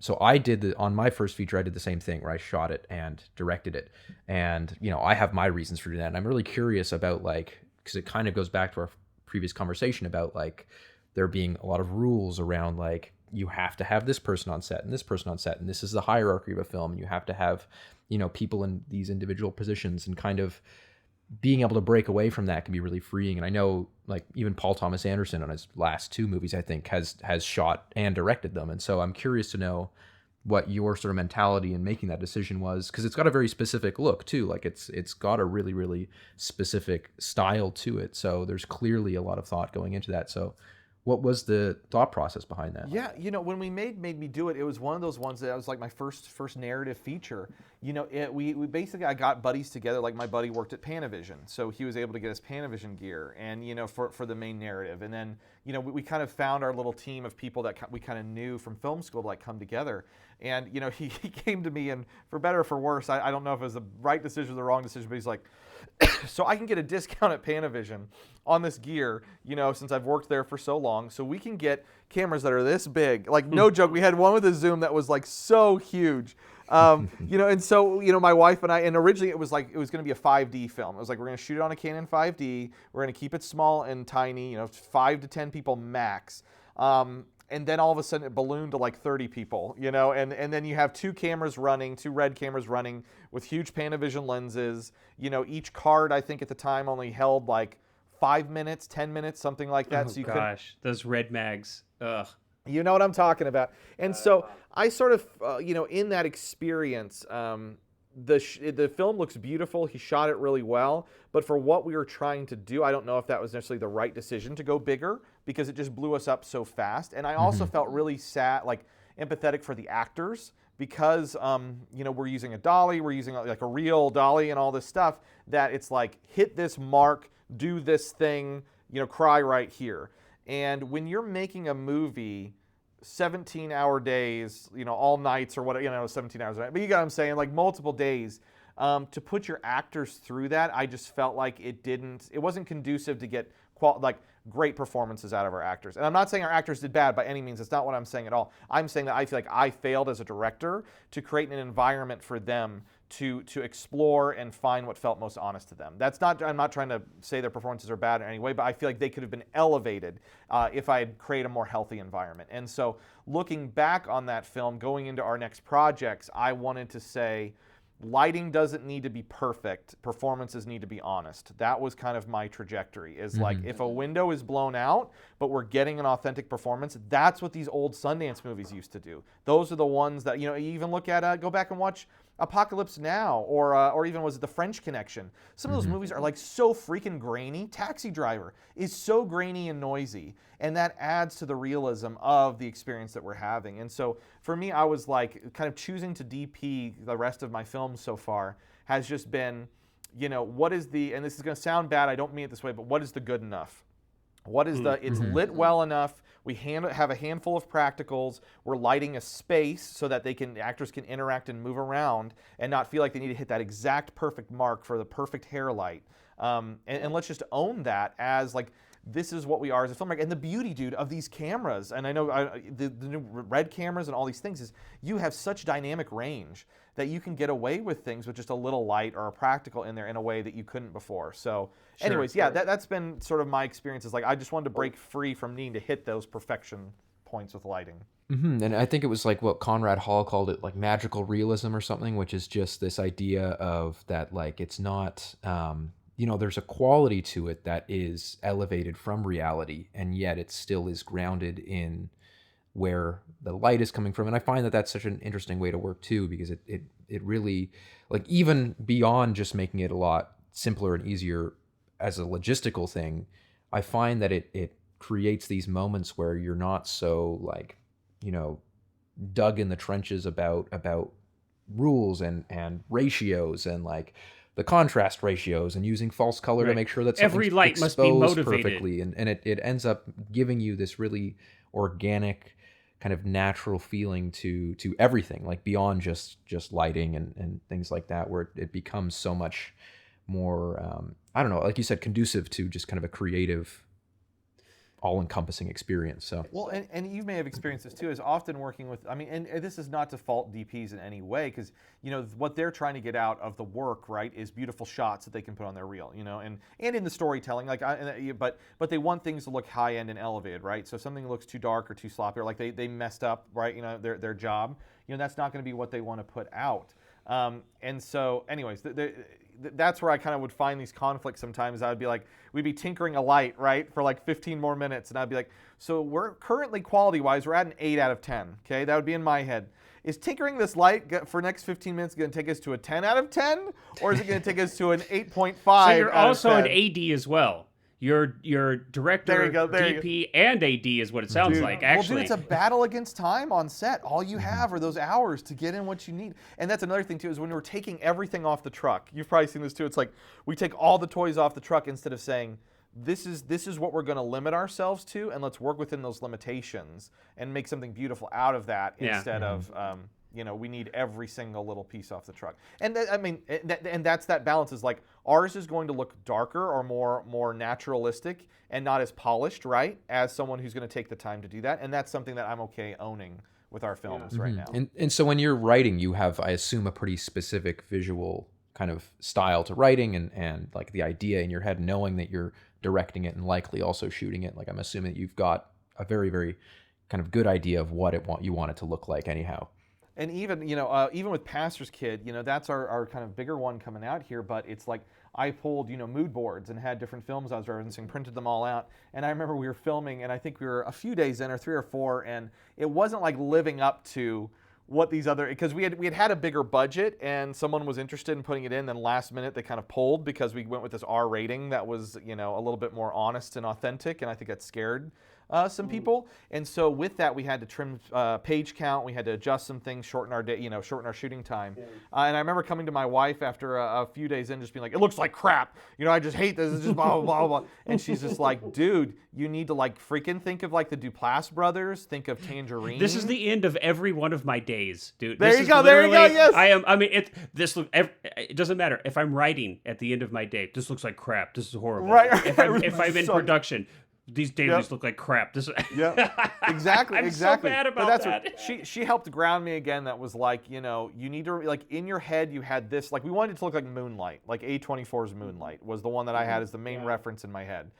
So I did on my first feature, I did the same thing where I shot it and directed it. And, I have my reasons for doing that. And I'm really curious about, like, because it kind of goes back to our previous conversation about, like, there being a lot of rules around, like, you have to have this person on set and this person on set, and this is the hierarchy of a film, and you have to have, people in these individual positions, and kind of being able to break away from that can be really freeing. And I know, like, even Paul Thomas Anderson on his last 2 movies, I think, has shot and directed them. And so I'm curious to know what your sort of mentality in making that decision was, because it's got a very specific look too. Like, it's got a really, really specific style to it. So there's clearly a lot of thought going into that. So What was the thought process behind that? Yeah, when we made Me Do It, it was one of those ones that was like my first narrative feature. We basically, I got buddies together. Like my buddy worked at Panavision, so he was able to get us Panavision gear, and for the main narrative. And then we kind of found our little team of people that we kind of knew from film school to like come together. And he came to me, and for better or for worse, I don't know if it was the right decision or the wrong decision, but he's like, so I can get a discount at Panavision on this gear, since I've worked there for so long. So we can get cameras that are this big. Like, no joke, we had one with a zoom that was like so huge. And so, my wife and I, and originally it was going to be a 5D film. It was like, we're going to shoot it on a Canon 5D. We're going to keep it small and tiny, 5 to 10 people max. And then all of a sudden it ballooned to like 30 people, and then you have two red cameras running with huge Panavision lenses. Each card, I think at the time only held like 5 minutes, 10 minutes, something like that. Oh, gosh, those red mags. Ugh. You know what I'm talking about. And so I sort of, in that experience, the film looks beautiful. He shot it really well. But for what we were trying to do, I don't know if that was necessarily the right decision to go bigger, because it just blew us up so fast. And I also felt really sad, like empathetic for the actors, because, we're using a dolly, we're using like a real dolly and all this stuff, that it's like, hit this mark, do this thing, cry right here. And when you're making a movie 17-hour days, all nights or whatever, 17 hours a night, but you got what I'm saying, like multiple days, to put your actors through that, I just felt like it wasn't conducive to get great performances out of our actors. And I'm not saying our actors did bad by any means. It's not what I'm saying at all. I'm saying that I feel like I failed as a director to create an environment for them to explore and find what felt most honest to them. I'm not trying to say their performances are bad in any way, but I feel like they could have been elevated if I had created a more healthy environment. And so looking back on that film, going into our next projects, I wanted to say, lighting doesn't need to be perfect. Performances need to be honest. That was kind of my trajectory, is like, if a window is blown out, but we're getting an authentic performance, that's what these old Sundance movies used to do. Those are the ones that, you even look at, go back and watch Apocalypse Now, or even was it The French Connection? Some of those movies are like so freaking grainy. Taxi Driver is so grainy and noisy, and that adds to the realism of the experience that we're having. And so for me, I was like, kind of choosing to DP the rest of my films so far has just been, what is and this is going to sound bad, I don't mean it this way, but what is the good enough? What is it's lit well enough, we have a handful of practicals, we're lighting a space so that actors can interact and move around and not feel like they need to hit that exact perfect mark for the perfect hair light. And let's just own that as like, this is what we are as a filmmaker. And the beauty, dude, of these cameras, and I know the new red cameras and all these things, is you have such dynamic range that you can get away with things with just a little light or a practical in there in a way that you couldn't before. So anyways, yeah, that's been sort of my experience. Is like, I just wanted to break free from needing to hit those perfection points with lighting. And I think it was like what Conrad Hall called it, like magical realism or something, which is just this idea of that, like, it's not, there's a quality to it that is elevated from reality, and yet it still is grounded in where the light is coming from. And I find that that's such an interesting way to work too, because it really, like, even beyond just making it a lot simpler and easier as a logistical thing, I find that it creates these moments where you're not so, like, dug in the trenches about rules and ratios and like the contrast ratios and using false color to make sure that every light must be motivated perfectly, and it ends up giving you this really organic kind of natural feeling to everything, like beyond just lighting and things like that, where it becomes so much more I don't know, like you said, conducive to just kind of a creative, all-encompassing experience. So well, and you may have experienced this too, is often working with, I mean, and this is not to fault DPs in any way, because what they're trying to get out of the work, right, is beautiful shots that they can put on their reel, and in the storytelling, like, but they want things to look high end and elevated, right? So if something looks too dark or too sloppy, or like they messed up, right, their job, that's not going to be what they want to put out. And so, anyways, that's where I kind of would find these conflicts sometimes. I would be like, we'd be tinkering a light, right, for like 15 more minutes. And I'd be like, so we're currently quality-wise, we're at an 8 out of 10, okay? That would be in my head. Is tinkering this light for next 15 minutes going to take us to a 10 out of 10? Or is it going to take us to an 8.5 So you're also an AD as well. Your director, DP, and AD is what it sounds like. Actually, it's a battle against time on set. All you have are those hours to get in what you need. And that's another thing too, is when we're taking everything off the truck. You've probably seen this too. It's like we take all the toys off the truck instead of saying, this is what we're going to limit ourselves to, and let's work within those limitations and make something beautiful out of that instead of we need every single little piece off the truck. And that's that balance is like ours is going to look darker or more naturalistic and not as polished, right? As someone who's going to take the time to do that, and that's something that I'm okay owning with our films right now. And so when you're writing, you have, I assume, a pretty specific visual kind of style to writing and like the idea in your head, knowing that you're directing it and likely also shooting it. Like I'm assuming that you've got a very, very kind of good idea of what you want it to look like anyhow. And even, even with Pastor's Kid, that's our kind of bigger one coming out here, but it's like I pulled, mood boards and had different films I was referencing, printed them all out. And I remember we were filming, and I think we were a few days in, or 3 or 4, and it wasn't like living up to what these other, because we had a bigger budget and someone was interested in putting it in, then last minute they kind of pulled because we went with this R rating that was, a little bit more honest and authentic, and I think that scared some people. And so with that, we had to trim page count, we had to adjust some things, shorten our day, shorten our shooting time. And I remember coming to my wife after a few days in, just being like, it looks like crap. I just hate this. It's just blah, blah, blah, blah. And she's just like, dude, you need to like freaking think of like the Duplass brothers, think of Tangerine. This is the end of every one of my days, dude. There you go, yes. It doesn't matter. If I'm writing at the end of my day, this looks like crap. This is horrible. Right. If I'm in production, these dailies look like crap. This exactly. I'm so bad about that. She helped ground me again. That was like, you need to, like, in your head you had this, like, we wanted it to look like Moonlight, like A24's Moonlight was the one that I had as the main reference in my head.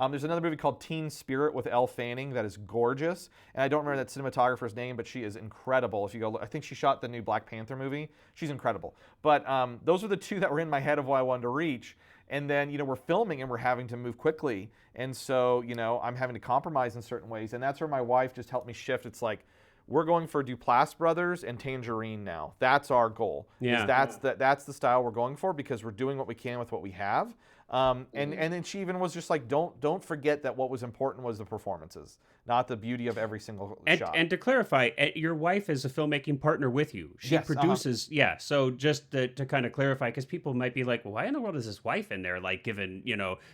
There's another movie called Teen Spirit with Elle Fanning that is gorgeous, and I don't remember that cinematographer's name, but she is incredible. If you go, I think she shot the new Black Panther movie. She's incredible. But those are the two that were in my head of what I wanted to reach. And then, we're filming and we're having to move quickly. And so, I'm having to compromise in certain ways. And that's where my wife just helped me shift. It's like, we're going for Duplass Brothers and Tangerine now. That's our goal. Yeah. That's the style we're going for because we're doing what we can with what we have. And then she even was just like, don't forget that what was important was the performances, not the beauty of every single shot. And to clarify, your wife is a filmmaking partner with you. She produces, So just to kind of clarify, because people might be like, well, why in the world is his wife in there, like giving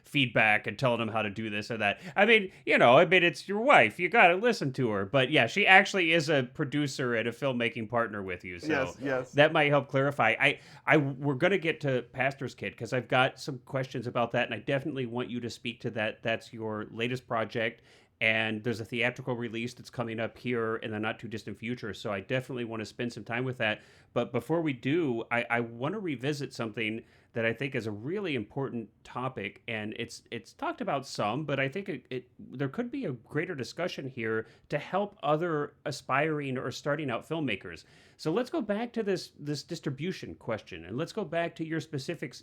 feedback and telling him how to do this or that? I mean, it's your wife. You got to listen to her. But yeah, she actually is a producer and a filmmaking partner with you. So yes. That might help clarify. We're gonna get to Pastor's Kid because I've got some questions about that, and I definitely want you to speak to that. That's your latest project, and there's a theatrical release that's coming up here in the not too distant future, so I definitely want to spend some time with that. But before we do, I want to revisit something that I think is a really important topic, and it's talked about some, but I think there could be a greater discussion here to help other aspiring or starting out filmmakers. So let's go back to this distribution question, and let's go back to your specifics.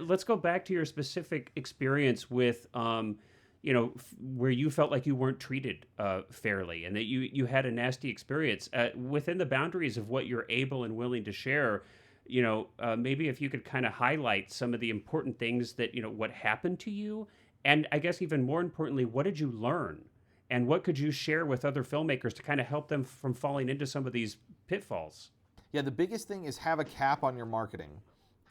Let's go back to your specific experience with where you felt like you weren't treated fairly, and that you had a nasty experience within the boundaries of what you're able and willing to share. Maybe if you could kind of highlight some of the important things that, what happened to you, and I guess even more importantly, what did you learn, and what could you share with other filmmakers to kind of help them from falling into some of these pitfalls? Yeah, the biggest thing is have a cap on your marketing.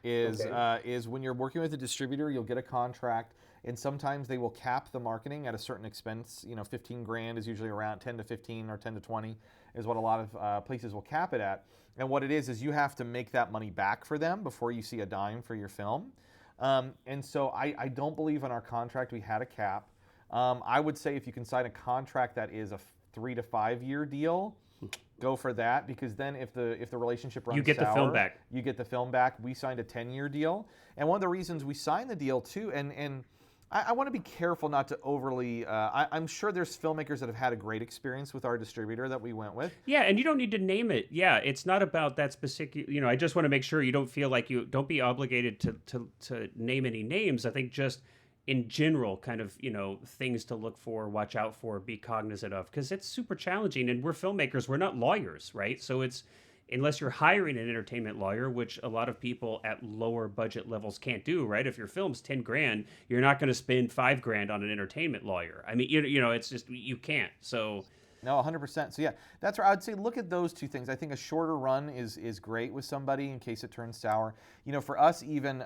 Is when you're working with a distributor, you'll get a contract, and sometimes they will cap the marketing at a certain expense. 15 grand is usually around 10 to 15 or 10 to 20 is what a lot of places will cap it at. And what it is you have to make that money back for them before you see a dime for your film. And so I don't believe in our contract we had a cap. I would say if you can sign a contract that is a 3 to 5 year deal, go for that, because then if the relationship runs sour, you get the film back. You get the film back. We signed a 10-year deal, and one of the reasons we signed the deal too, and I want to be careful not to overly. I'm sure there's filmmakers that have had a great experience with our distributor that we went with. Yeah, and you don't need to name it. Yeah, it's not about that specific. I just want to make sure you don't feel like you don't be obligated to name any names. I think just in general, kind of, things to look for, watch out for, be cognizant of, because it's super challenging. And we're filmmakers, we're not lawyers, right? So it's unless you're hiring an entertainment lawyer, which a lot of people at lower budget levels can't do, right? If your film's 10 grand, you're not going to spend 5 grand on an entertainment lawyer. I mean, you know, it's just, you can't. So No, 100%. So yeah, that's where I would say look at those two things. I think a shorter run is great with somebody in case it turns sour. You know, for us even,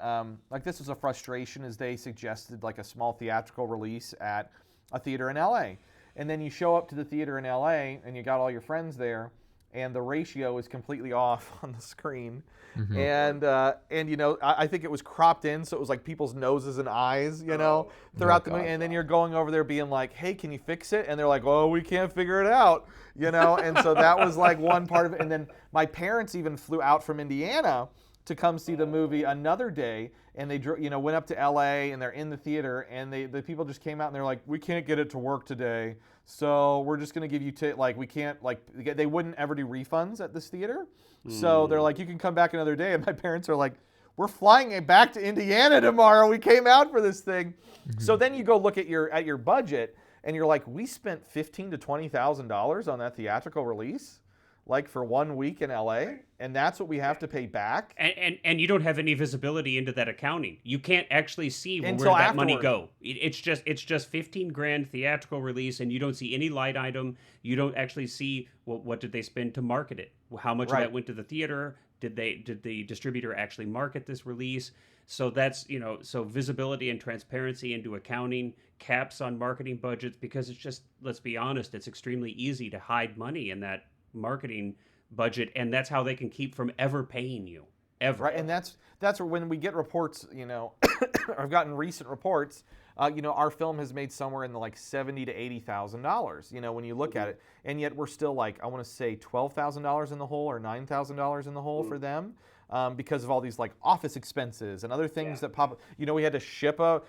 like this was a frustration as they suggested like a small theatrical release at a theater in LA. And then you show up to the theater in LA and you got all your friends there and the ratio is completely off on the screen. And you know, I think it was cropped in, so it was like people's noses and eyes, you know, throughout the movie. And then you're going over there being like, hey, can you fix it? And they're like, oh, we can't figure it out, you know. And so that was like one part of it. And then my parents even flew out from Indiana to come see the movie another day, and they went up to LA and they're in the theater, and the people just came out and they're like, we can't get it to work today, so we're just going to give you we can't, like, they wouldn't ever do refunds at this theater. So they're like, you can come back another day. And my parents are like, we're flying it back to Indiana tomorrow. We came out for this thing. So then you go look at your budget and you're like, we spent $15,000 to $20,000 on that theatrical release, like for 1 week in LA, and that's what we have to pay back. And you don't have any visibility into that accounting. You can't actually see where Until that money afterward. go. It's just 15 grand theatrical release, and you don't see any line item. You don't actually see what did they spend to market it? How much of Right. that went to the theater? Did the distributor actually market this release? So that's, you know, so visibility and transparency into accounting, caps on marketing budgets, because it's just, let's be honest, it's extremely easy to hide money in that marketing budget, and that's how they can keep from ever paying you, ever. Right, and that's where when we get reports, you know, I've gotten recent reports, you know, our film has made somewhere in the like $70,000 to $80,000, you know, when you look at it, and yet we're still like, I want to say $12,000 in the hole or $9,000 in the hole for them. Because of all these like office expenses and other things that pop up. You know, we had to ship a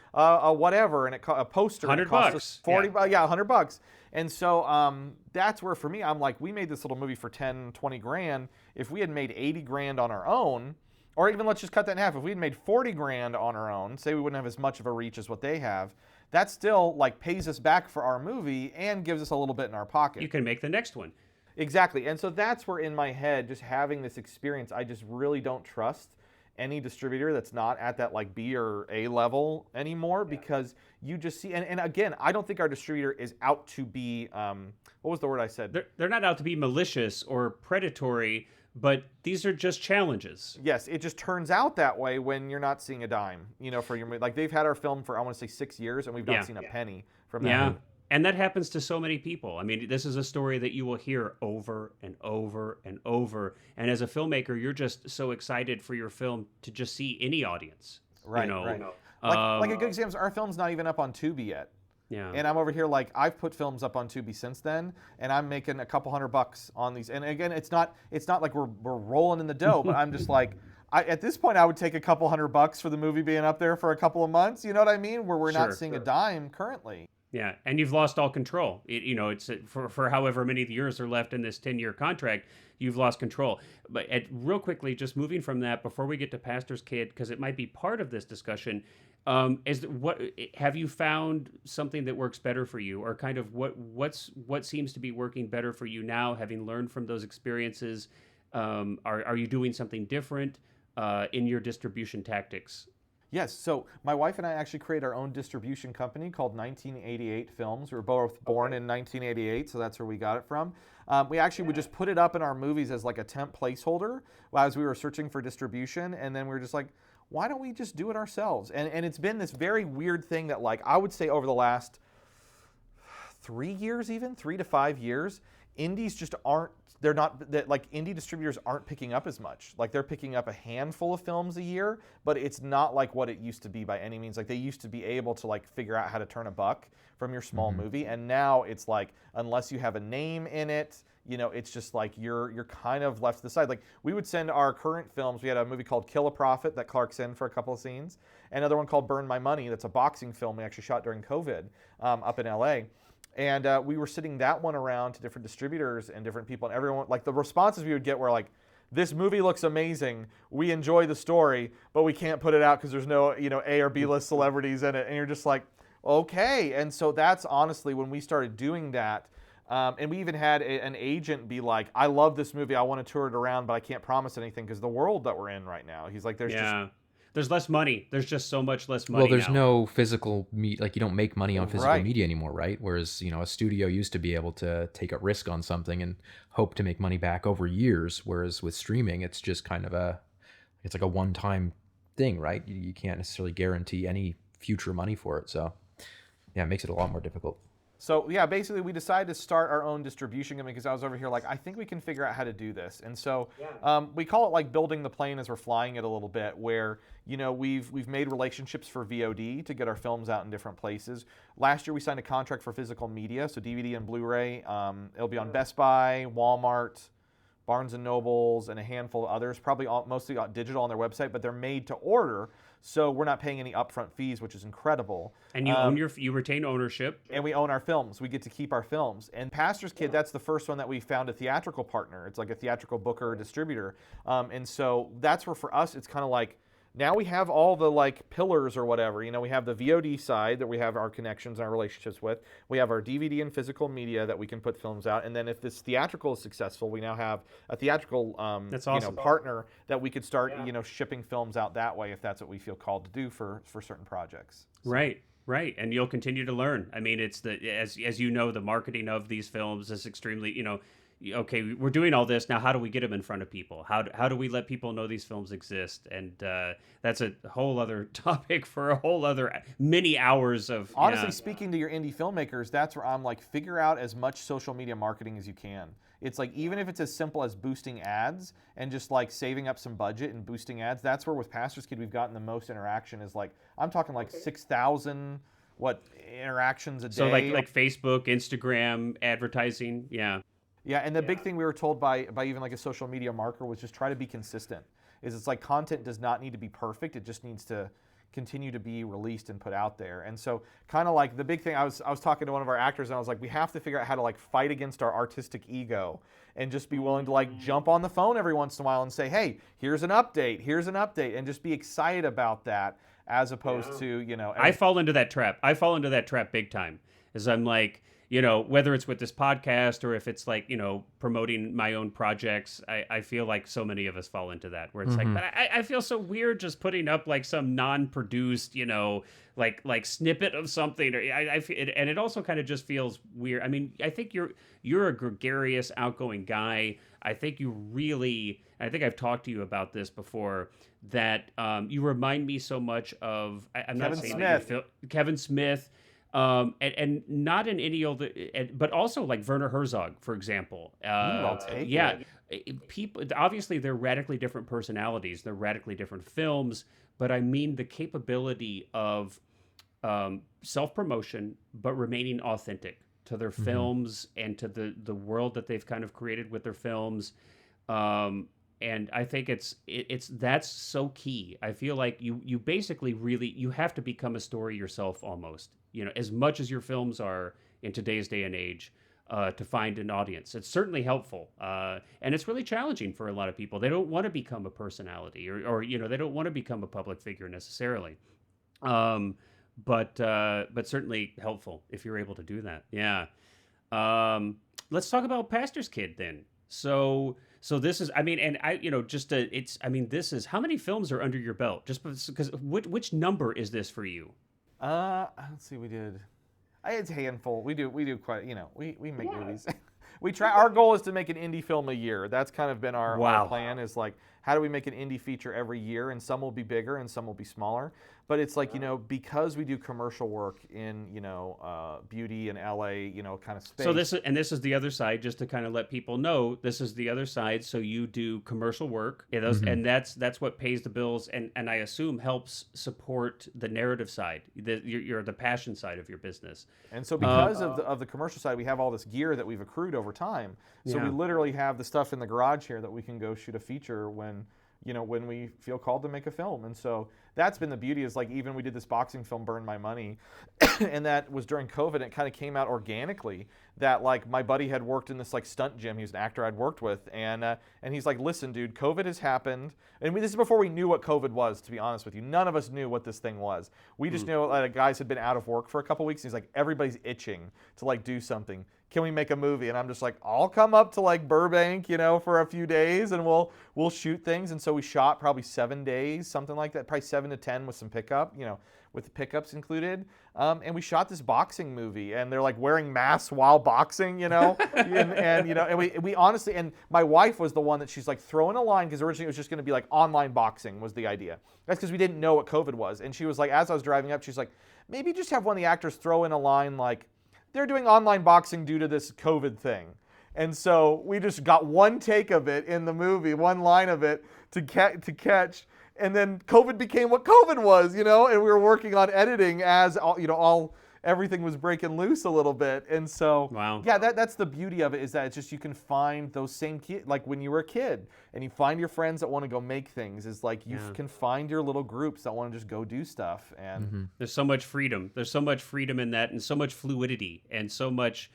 whatever, and a poster. and it cost us $100. $100. And so that's where for me, I'm like, we made this little movie for 10, 20 grand. If we had made 80 grand on our own, or even let's just cut that in half. If we had made 40 grand on our own, say we wouldn't have as much of a reach as what they have, that still like pays us back for our movie and gives us a little bit in our pocket. You can make the next one. Exactly. And so that's where in my head, just having this experience, I just really don't trust any distributor that's not at that like B or A level anymore, because you just see, and again, I don't think our distributor is out to be, what was the word I said? They're not out to be malicious or predatory, but these are just challenges. Yes, it just turns out that way when you're not seeing a dime, you know, for your movie. Like they've had our film for, I want to say 6 years, and we've not seen a penny from that movie. And that happens to so many people. I mean, this is a story that you will hear over and over and over. And as a filmmaker, you're just so excited for your film to just see any audience. Right, you know? right. Like a good example is our film's not even up on Tubi yet. Yeah. And I'm over here like, I've put films up on Tubi since then, and I'm making a couple $100 on these. And again, it's not like we're rolling in the dough, but I'm just like, at this point, I would take a couple $100 for the movie being up there for a couple of months. You know what I mean? Where we're not seeing a dime currently. Yeah, and you've lost all control. You know, it's for however many years are left in this 10-year contract, you've lost control. But real quickly, just moving from that before we get to Pastor's Kid, because it might be part of this discussion, have you found something that works better for you, or kind of what seems to be working better for you now, having learned from those experiences? Are you doing something different in your distribution tactics? Yes, so my wife and I actually created our own distribution company called 1988 Films. We were both born in 1988, so that's where we got it from. We actually would just put it up in our movies as like a temp placeholder as we were searching for distribution, and then we were just like, why don't we just do it ourselves? And it's been this very weird thing that, like, I would say over the last 3 years, even 3 to 5 years, indies just aren't, like indie distributors aren't picking up as much. Like they're picking up a handful of films a year, but it's not like what it used to be by any means. Like they used to be able to like figure out how to turn a buck from your small movie, and now it's like, unless you have a name in it, you know, it's just like you're kind of left to the side. Like we would send our current films. We had a movie called Kill a Prophet that Clark's in for a couple of scenes. Another one called Burn My Money. That's a boxing film we actually shot during COVID up in LA. And we were sending that one around to different distributors and different people, and everyone, like the responses we would get were like, this movie looks amazing, we enjoy the story, but we can't put it out because there's no, you know, A or B list celebrities in it. And you're just like, okay. And so that's honestly when we started doing that, And we even had an agent be like, I love this movie. I want to tour it around, but I can't promise anything because the world that we're in right now. He's like, there's less money. There's just so much less money. Well, there's now. no physical like you don't make money on physical Right. media anymore, right? Whereas, a studio used to be able to take a risk on something and hope to make money back over years. Whereas with streaming, it's just kind of it's like a one-time thing, right? You can't necessarily guarantee any future money for it. So yeah, it makes it a lot more difficult. So yeah, basically we decided to start our own distribution company because I was over here like, I think we can figure out how to do this. And so we call it like building the plane as we're flying it a little bit, where we've made relationships for VOD to get our films out in different places. Last year we signed a contract for physical media, so DVD and Blu-ray. It'll be on Best Buy, Walmart, Barnes and Nobles, and a handful of others, probably mostly digital on their website, but they're made to order, so we're not paying any upfront fees, which is incredible. And you retain ownership. And we own our films. We get to keep our films. And Pastor's Kid, that's the first one that we found a theatrical partner. It's like a theatrical booker or distributor. And so that's where for us, it's kind of like, now we have all the like pillars or whatever. We have the VOD side that we have our connections and our relationships with. We have our DVD and physical media that we can put films out. And then if this theatrical is successful, we now have a theatrical that's awesome. partner that we could start shipping films out that way if that's what we feel called to do for certain projects. So. Right, and you'll continue to learn. I mean, it's as you know, the marketing of these films is extremely, okay, we're doing all this now. How do we get them in front of people? How do we let people know these films exist? And that's a whole other topic for a whole other many hours of. Honestly, speaking to your indie filmmakers, that's where I'm like, figure out as much social media marketing as you can. It's like, even if it's as simple as boosting ads and just like saving up some budget and boosting ads, that's where with Pastor's Kid we've gotten the most interaction. Is like, I'm talking like 6,000 interactions a day. So like Facebook, Instagram, advertising, yeah. Yeah, and the big thing we were told by even like a social media marketer was just try to be consistent. It's like content does not need to be perfect. It just needs to continue to be released and put out there. And so kind of like the big thing, I was talking to one of our actors and I was like, we have to figure out how to like fight against our artistic ego and just be willing to like jump on the phone every once in a while and say, hey, here's an update, and just be excited about that as opposed to, I fall into that trap. I fall into that trap big time. Is I'm like, whether it's with this podcast or if it's like, promoting my own projects, I feel like so many of us fall into that where it's like, but I feel so weird just putting up like some non-produced, like snippet of something. I feel, and it also kind of just feels weird. I mean, I think you're a gregarious, outgoing guy. I think I think I've talked to you about this before, that you remind me so much of, I'm not saying that you're Kevin Smith. And not in any other, but also like Werner Herzog, for example. I'll take it. People, obviously they're radically different personalities, they're radically different films, but I mean the capability of self-promotion, but remaining authentic to their films and to the world that they've kind of created with their films. And I think that's so key. I feel like you basically you have to become a story yourself almost. As much as your films are in today's day and age, to find an audience. It's certainly helpful, and it's really challenging for a lot of people. They don't want to become a personality, or they don't want to become a public figure necessarily. But certainly helpful if you're able to do that. Yeah. Let's talk about Pastor's Kid then. So this is, I mean, and this is, how many films are under your belt? Just because, which number is this for you? Let's see, we did. It's a handful. We do quite. We make movies. We try. Our goal is to make an indie film a year. That's kind of been our plan. Is like, how do we make an indie feature every year? And some will be bigger, and some will be smaller. But it's like, because we do commercial work in beauty and LA, kind of space. So this is the other side. Just to kind of let people know, this is the other side. So you do commercial work, and that's what pays the bills, and I assume helps support the narrative side, you're the passion side of your business. And so because of the commercial side, we have all this gear that we've accrued over time. So we literally have the stuff in the garage here that we can go shoot a feature when we feel called to make a film. And so that's been the beauty, is like, even we did this boxing film, Burn My Money, and that was during COVID, and it kind of came out organically that like my buddy had worked in this like stunt gym. He was an actor I'd worked with, and he's like, listen, dude, COVID has happened. And this is before we knew what COVID was, to be honest with you. None of us knew what this thing was. We just knew guys had been out of work for a couple weeks. And he's like, everybody's itching to like do something. can we make a movie? And I'm just like, I'll come up to like Burbank, for a few days, and we'll shoot things. And so we shot probably 7 days, something like that, probably 7 to 10 with some pickup, with the pickups included. And we shot this boxing movie, and they're like wearing masks while boxing, and we honestly, and my wife was the one that she's like throwing a line, because originally it was just going to be like online boxing was the idea. That's because we didn't know what COVID was. And she was like, as I was driving up, she's like, maybe just have one of the actors throw in a line like, they're doing online boxing due to this COVID thing. And so we just got one take of it in the movie, one line of it to catch. And then COVID became what COVID was, and we were working on editing as everything was breaking loose a little bit. And so, wow. Yeah, that's the beauty of it, is that it's just, you can find those same kids, like when you were a kid and you find your friends that want to go make things, is like you can find your little groups that want to just go do stuff. And there's so much freedom. There's so much freedom in that, and so much fluidity, and so much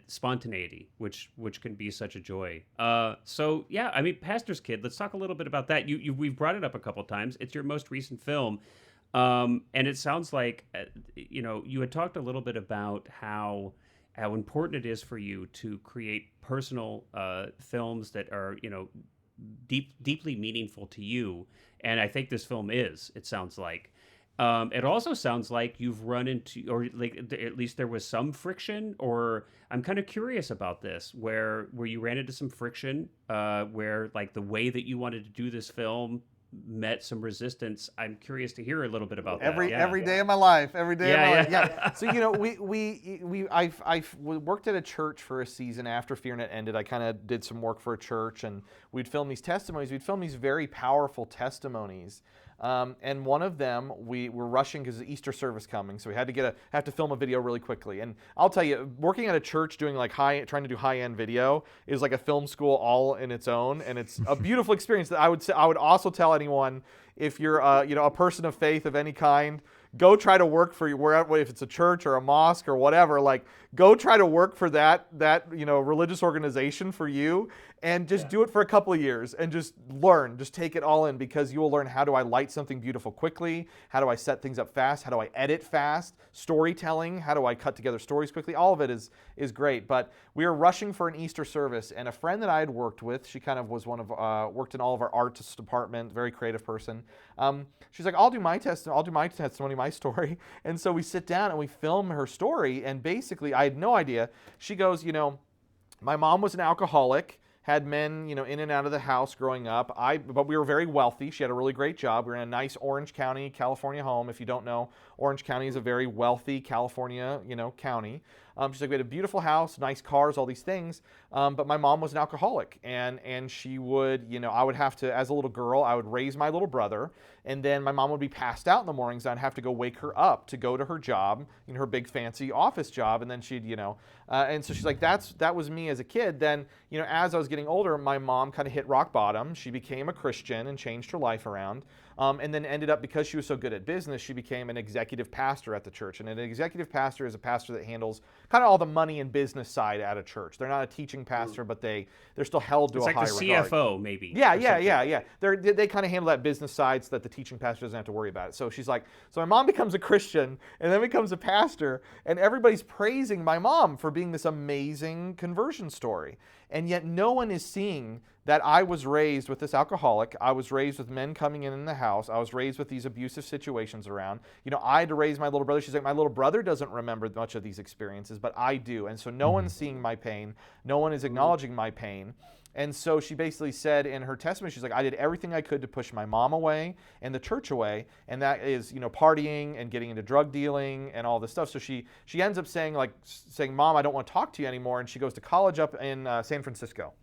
spontaneity, which can be such a joy. So yeah, I mean, Pastor's Kid. Let's talk a little bit about that. We've brought it up a couple times. It's your most recent film, and it sounds like you had talked a little bit about how important it is for you to create personal films that are deeply meaningful to you, and I think this film is. It sounds like. It also sounds like you've run into, or like at least there was some friction, or I'm kind of curious about this, where you ran into some friction, where like the way that you wanted to do this film met some resistance. I'm curious to hear a little bit about that. Every day of my life, every day of my life. Yeah. So I worked at a church for a season after FearNet ended. I kind of did some work for a church, and we'd film these testimonies. We'd film these very powerful testimonies. And one of them, we were rushing because the Easter service coming, so we had to film a video really quickly. And I'll tell you, working at a church doing like trying to do high-end video is like a film school all in its own, and it's a beautiful experience. That I would also tell anyone, if you're a person of faith of any kind, go try to work for wherever, if it's a church or a mosque or whatever, like go try to work for that religious organization for you, and just do it for a couple of years and just take it all in, because you will learn, how do I light something beautiful quickly? How do I set things up fast? How do I edit fast? Storytelling, how do I cut together stories quickly? All of it is great. But we were rushing for an Easter service, and a friend that I had worked with, she kind of was worked in all of our arts department, very creative person. She's like, I'll do my testimony, my story. And so we sit down and we film her story, and basically I had no idea. She goes, my mom was an alcoholic, had men, in and out of the house growing up. But we were very wealthy. She had a really great job. We were in a nice Orange County, California home. If you don't know, Orange County is a very wealthy California, county. She's like, we had a beautiful house, nice cars, all these things. But my mom was an alcoholic, and she would, I would have to, as a little girl, I would raise my little brother, and then my mom would be passed out in the mornings. I'd have to go wake her up to go to her job, her big fancy office job, and then she'd, and so she's like, that was me as a kid. Then, as I was getting older, my mom kind of hit rock bottom. She became a Christian and changed her life around. And then ended up, because she was so good at business, she became an executive pastor at the church. And an executive pastor is a pastor that handles kind of all the money and business side at a church. They're not a teaching pastor, but they're still held to a high regard. It's like the CFO, maybe. Yeah. They kind of handle that business side so that the teaching pastor doesn't have to worry about it. So she's like, so my mom becomes a Christian and then becomes a pastor, and everybody's praising my mom for being this amazing conversion story. And yet no one is seeing that I was raised with this alcoholic. I was raised with men coming in the house. I was raised with these abusive situations around. I had to raise my little brother. She's like, my little brother doesn't remember much of these experiences, but I do. And so no one's seeing my pain. No one is acknowledging my pain. And so she basically said in her testimony, she's like, I did everything I could to push my mom away and the church away. And that is, partying and getting into drug dealing and all this stuff. So she ends up saying, Mom, I don't want to talk to you anymore. And she goes to college up in San Francisco.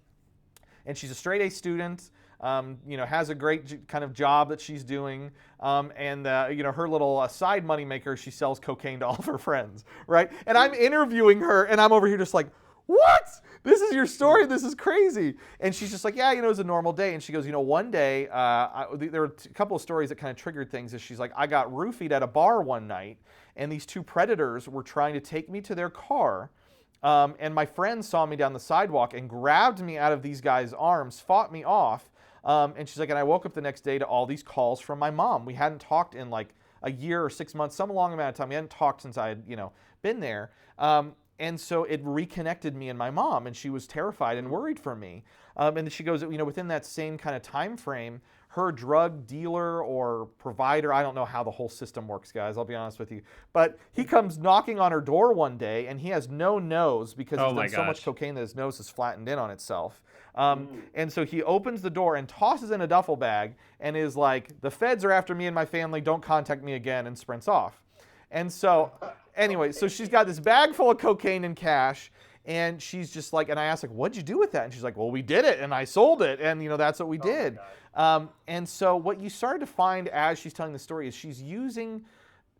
And she's a straight A student, has a great kind of job that she's doing. And her little side money maker, she sells cocaine to all of her friends, right? And I'm interviewing her, and I'm over here just like, what? This is your story? This is crazy. And she's just like, yeah, it was a normal day. And she goes, one day, there were a couple of stories that kind of triggered things. And she's like, I got roofied at a bar one night, and these two predators were trying to take me to their car. And my friend saw me down the sidewalk and grabbed me out of these guys' arms, fought me off. And she's like, and I woke up the next day to all these calls from my mom. We hadn't talked in like a year or 6 months, some long amount of time. We hadn't talked since I had, been there. And so it reconnected me and my mom, and she was terrified and worried for me. And she goes, within that same kind of time frame, her drug dealer or provider, I don't know how the whole system works, guys, I'll be honest with you, but he comes knocking on her door one day, and he has no nose because he's done so much cocaine that his nose is flattened in on itself. And so he opens the door and tosses in a duffel bag and is like, the feds are after me and my family, don't contact me again, and sprints off. And so anyway, so she's got this bag full of cocaine and cash, and she's just like, and I asked, like, what'd you do with that? And she's like, well, we did it, and I sold it, and that's what we did. And so what you started to find as she's telling the story is she's using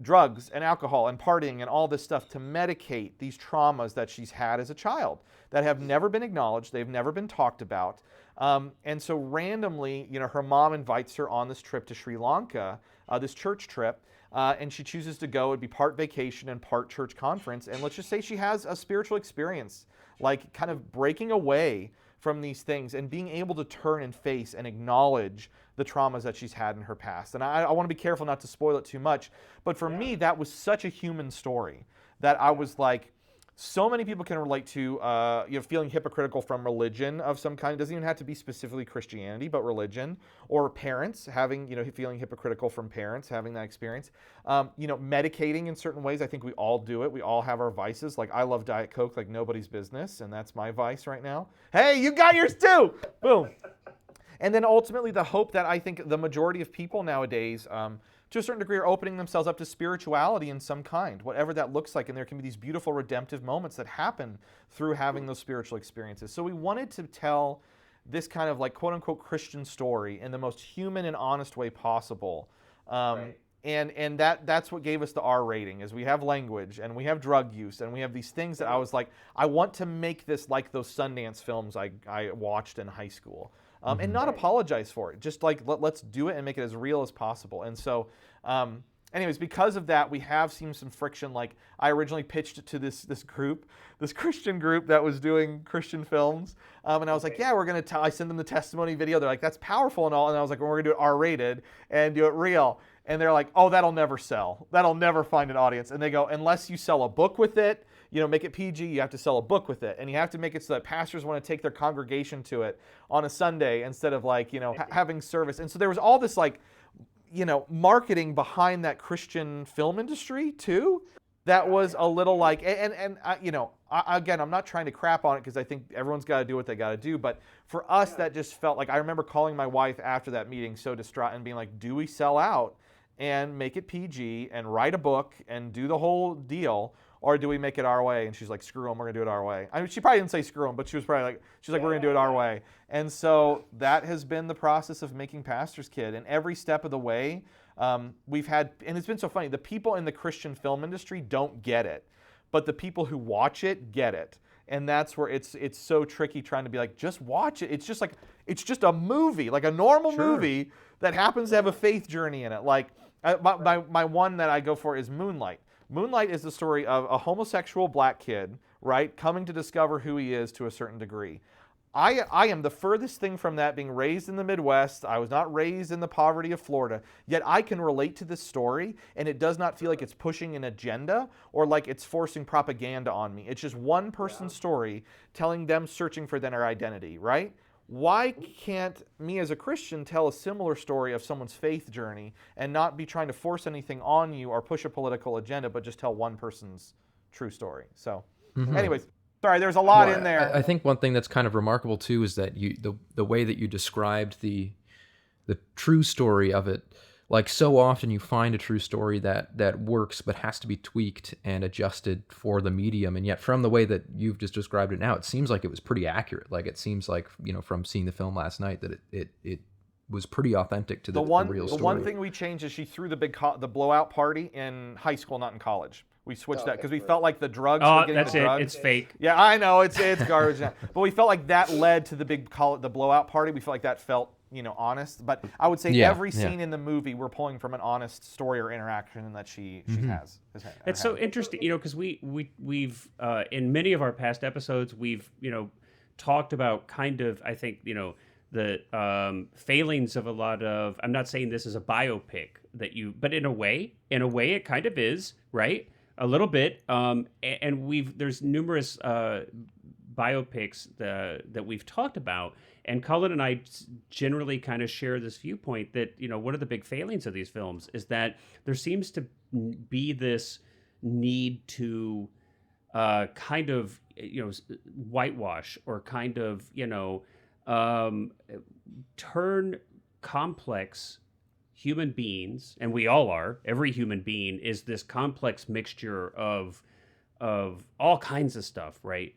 drugs and alcohol and partying and all this stuff to medicate these traumas that she's had as a child that have never been acknowledged, they've never been talked about. And so randomly, her mom invites her on this trip to Sri Lanka, this church trip, and she chooses to go. It'd be part vacation and part church conference. And let's just say she has a spiritual experience, like kind of breaking away from these things and being able to turn and face and acknowledge the traumas that she's had in her past. And I want to be careful not to spoil it too much. But for me, that was such a human story that I was like, so many people can relate to feeling hypocritical from religion of some kind. It doesn't even have to be specifically Christianity, but religion, or parents having, feeling hypocritical from parents having that experience. Medicating in certain ways. I think we all do it. We all have our vices. Like, I love Diet Coke like nobody's business, and that's my vice right now. Hey, you got yours too! Boom. And then ultimately the hope that I think the majority of people nowadays, to a certain degree, are opening themselves up to spirituality in some kind, whatever that looks like. And there can be these beautiful redemptive moments that happen through having those spiritual experiences. So we wanted to tell this kind of like quote unquote Christian story in the most human and honest way possible. Right. And that's what gave us the R rating, is we have language and we have drug use and we have these things that I was like, I want to make this like those Sundance films I watched in high school. And not apologize for it. Just like, let's do it and make it as real as possible. And so, anyways, because of that, we have seen some friction. Like, I originally pitched it to this group, this Christian group that was doing Christian films. And I was like, yeah, we're going to I send them the testimony video. They're like, that's powerful and all. And I was like, well, we're going to do it R-rated and do it real. And they're like, oh, that'll never sell. That'll never find an audience. And they go, unless you sell a book with it, make it PG, you have to sell a book with it. And you have to make it so that pastors want to take their congregation to it on a Sunday instead of like, having service. And so there was all this like, marketing behind that Christian film industry too. That was a little like, again, I'm not trying to crap on it because I think everyone's got to do what they got to do. But for us, that just felt like, I remember calling my wife after that meeting so distraught and being like, do we sell out and make it PG and write a book and do the whole deal? Or do we make it our way? And she's like, screw them, we're going to do it our way. I mean, she probably didn't say screw them, but she was probably like, we're going to do it our way. And so that has been the process of making Pastor's Kid. And every step of the way, we've had, and it's been so funny, the people in the Christian film industry don't get it, but the people who watch it get it. And that's where it's so tricky trying to be like, just watch it. It's just a movie, like a normal movie that happens to have a faith journey in it. Like my one that I go for is Moonlight. Moonlight is the story of a homosexual black kid, right, coming to discover who he is to a certain degree. I am the furthest thing from that, being raised in the Midwest. I was not raised in the poverty of Florida, yet I can relate to this story, and it does not feel like it's pushing an agenda or like it's forcing propaganda on me. It's just one person's story telling them searching for their identity, right? Why can't me as a Christian tell a similar story of someone's faith journey and not be trying to force anything on you or push a political agenda, but just tell one person's true story? So anyways, sorry, there's a lot in there. I think one thing that's kind of remarkable too is that the way that you described the true story of it, like so often you find a true story that works but has to be tweaked and adjusted for the medium, and yet from the way that you've just described it now, it seems like it was pretty accurate. Like it seems like, from seeing the film last night, that it was pretty authentic to the real story. The one thing we changed is she threw the blowout party in high school, not in college. We switched that because we felt like the drugs were getting the drugs. It's fake. Yeah, I know, it's garbage now. But we felt like that led to the blowout party. We felt like that felt, honest. But I would say every scene in the movie, we're pulling from an honest story or interaction that she has. It's so interesting, because we've in many of our past episodes, we've, talked about kind of, I think, the failings of a lot of, I'm not saying this is a biopic but in a way it kind of is, right? A little bit, and there's numerous biopics that we've talked about, and Cullen and I generally kind of share this viewpoint that one of the big failings of these films is that there seems to be this need to kind of whitewash or kind of um, turn complex human beings, and we all are. Every human being is this complex mixture of all kinds of stuff, right?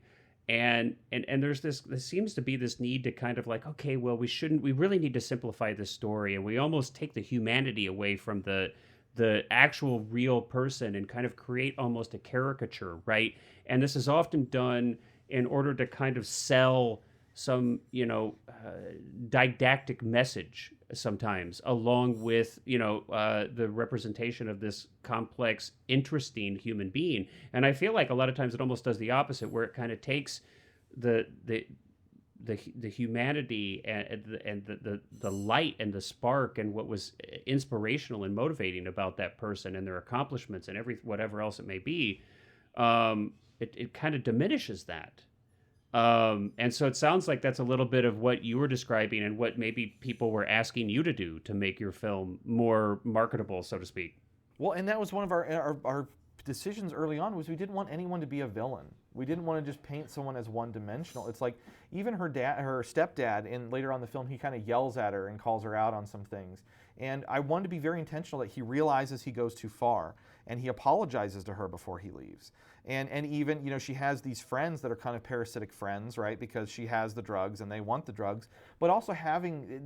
And there seems to be this need to kind of like, okay, well, we really need to simplify this story, and we almost take the humanity away from the actual real person and kind of create almost a caricature, right? And this is often done in order to kind of sell some didactic message sometimes, along with the representation of this complex, interesting human being. And I feel like a lot of times it almost does the opposite, where it kind of takes the humanity and the light and the spark and what was inspirational and motivating about that person and their accomplishments and whatever else it may be. It kind of diminishes that. And so it sounds like that's a little bit of what you were describing and what maybe people were asking you to do to make your film more marketable, so to speak. Well, and that was one of our decisions early on, was we didn't want anyone to be a villain. We didn't want to just paint someone as one-dimensional. It's like even her stepdad, in later on in the film, he kind of yells at her and calls her out on some things. And I wanted to be very intentional that he realizes he goes too far, and he apologizes to her before he leaves. And even, she has these friends that are kind of parasitic friends, right? Because she has the drugs and they want the drugs. But also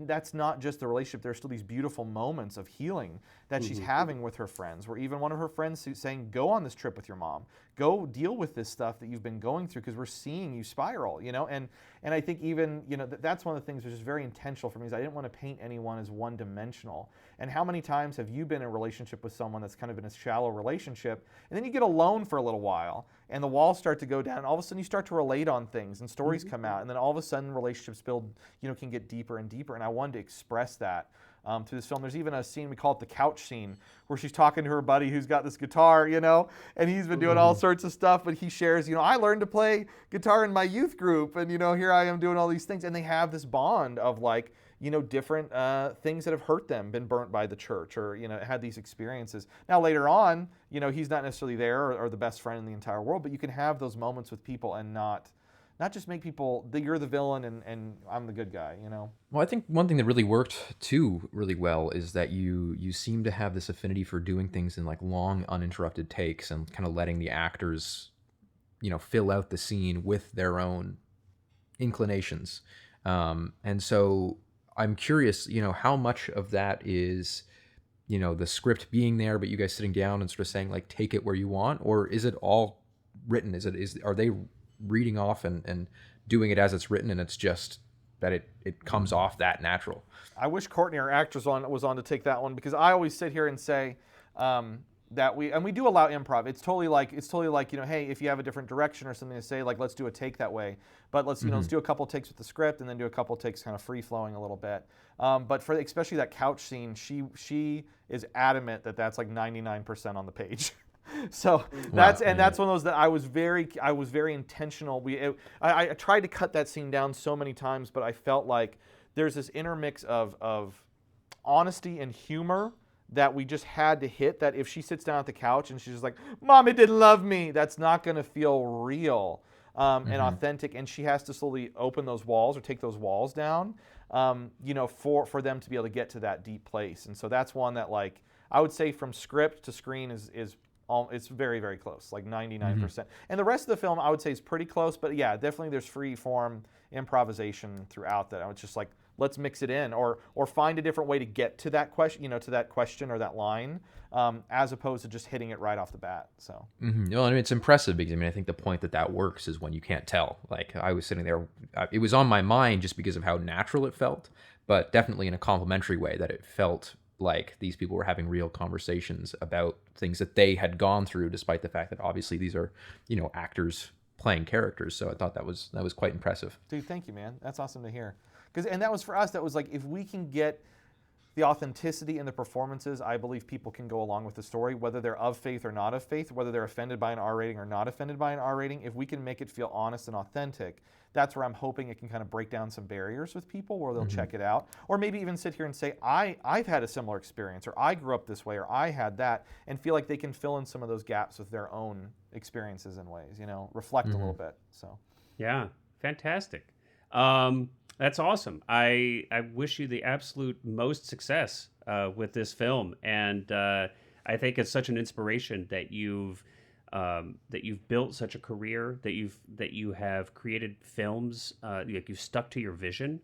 that's not just the relationship. There's still these beautiful moments of healing that she's having with her friends, where even one of her friends is saying, go on this trip with your mom. Go deal with this stuff that you've been going through, because we're seeing you spiral, And I think even, that's one of the things which is very intentional for me, is I didn't want to paint anyone as one-dimensional. And how many times have you been in a relationship with someone that's kind of in a shallow relationship, and then you get alone for a little while, and the walls start to go down, and all of a sudden you start to relate on things, and stories come out, and then all of a sudden relationships can get deeper and deeper, and I wanted to express that through this film. There's even a scene, we call it the couch scene, where she's talking to her buddy who's got this guitar, and he's been doing all sorts of stuff, but he shares, I learned to play guitar in my youth group, and, here I am doing all these things, and they have this bond of like, different things that have hurt them, been burnt by the church, or, had these experiences. Now, later on, he's not necessarily there or the best friend in the entire world, but you can have those moments with people and not just make people that you're the villain and I'm the good guy, Well, I think one thing that really worked too really well is that you seem to have this affinity for doing things in like long uninterrupted takes and kind of letting the actors, fill out the scene with their own inclinations. And so I'm curious, are much of that is, the script being there, but you guys sitting down and sort of saying like, take it where you want, or is it all written? Are they reading off and doing it as it's written, and it's just that it comes off that natural? I wish Courtney, our actress, was on to take that one, because I always sit here and say that we do allow improv. It's totally like hey, if you have a different direction or something to say, like, let's do a take that way, but let's let's do a couple takes with the script and then do a couple takes kind of free flowing a little bit. But for especially that couch scene, she is adamant that that's like 99% on the page. So that's one of those that I was very intentional. I tried to cut that scene down so many times, but I felt like there's this intermix of honesty and humor that we just had to hit. That if she sits down at the couch and she's just like, "Mommy didn't love me," that's not going to feel real and authentic. And she has to slowly open those walls or take those walls down, for them to be able to get to that deep place. And so that's one that, like, I would say from script to screen is it's very, very close, like 99%. And the rest of the film, I would say, is pretty close. But yeah, definitely there's free form improvisation throughout that. I was just like, let's mix it in, or find a different way to get to that question, or that line, as opposed to just hitting it right off the bat. So. No, I mean, it's impressive because I think the point that works is when you can't tell. Like, I was sitting there, it was on my mind just because of how natural it felt, but definitely in a complimentary way, that it felt like these people were having real conversations about things that they had gone through, despite the fact that obviously these are, actors playing characters. So I thought that was quite impressive. Dude, thank you, man. That's awesome to hear. And that was for us, that was like, if we can get the authenticity in the performances, I believe people can go along with the story, whether they're of faith or not of faith, whether they're offended by an R rating or not offended by an R rating. If we can make it feel honest and authentic, that's where I'm hoping it can kind of break down some barriers with people where they'll check it out. Or maybe even sit here and say, I've had a similar experience, or I grew up this way, or I had that, and feel like they can fill in some of those gaps with their own experiences and ways, reflect a little bit. So, yeah, fantastic. That's awesome. I wish you the absolute most success with this film, and I think it's such an inspiration that you've built such a career, that you have created films, like you've stuck to your vision,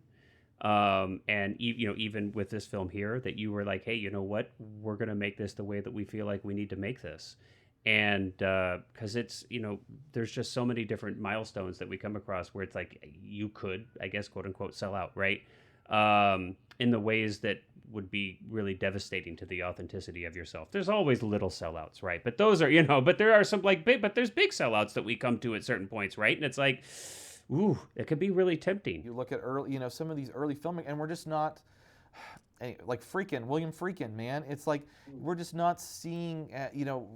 and even with this film here, that you were like, hey, you know what, we're gonna make this the way that we feel like we need to make this. And because it's, there's just so many different milestones that we come across where it's like you could, I guess, quote unquote, sell out, right? In the ways that would be really devastating to the authenticity of yourself. There's always little sellouts, right? But those are, but there are some but there's big sellouts that we come to at certain points, right? And it's like, ooh, it could be really tempting. You look at early, some of these early filming, and we're just not. Like William Friedkin, man. It's like we're just not seeing,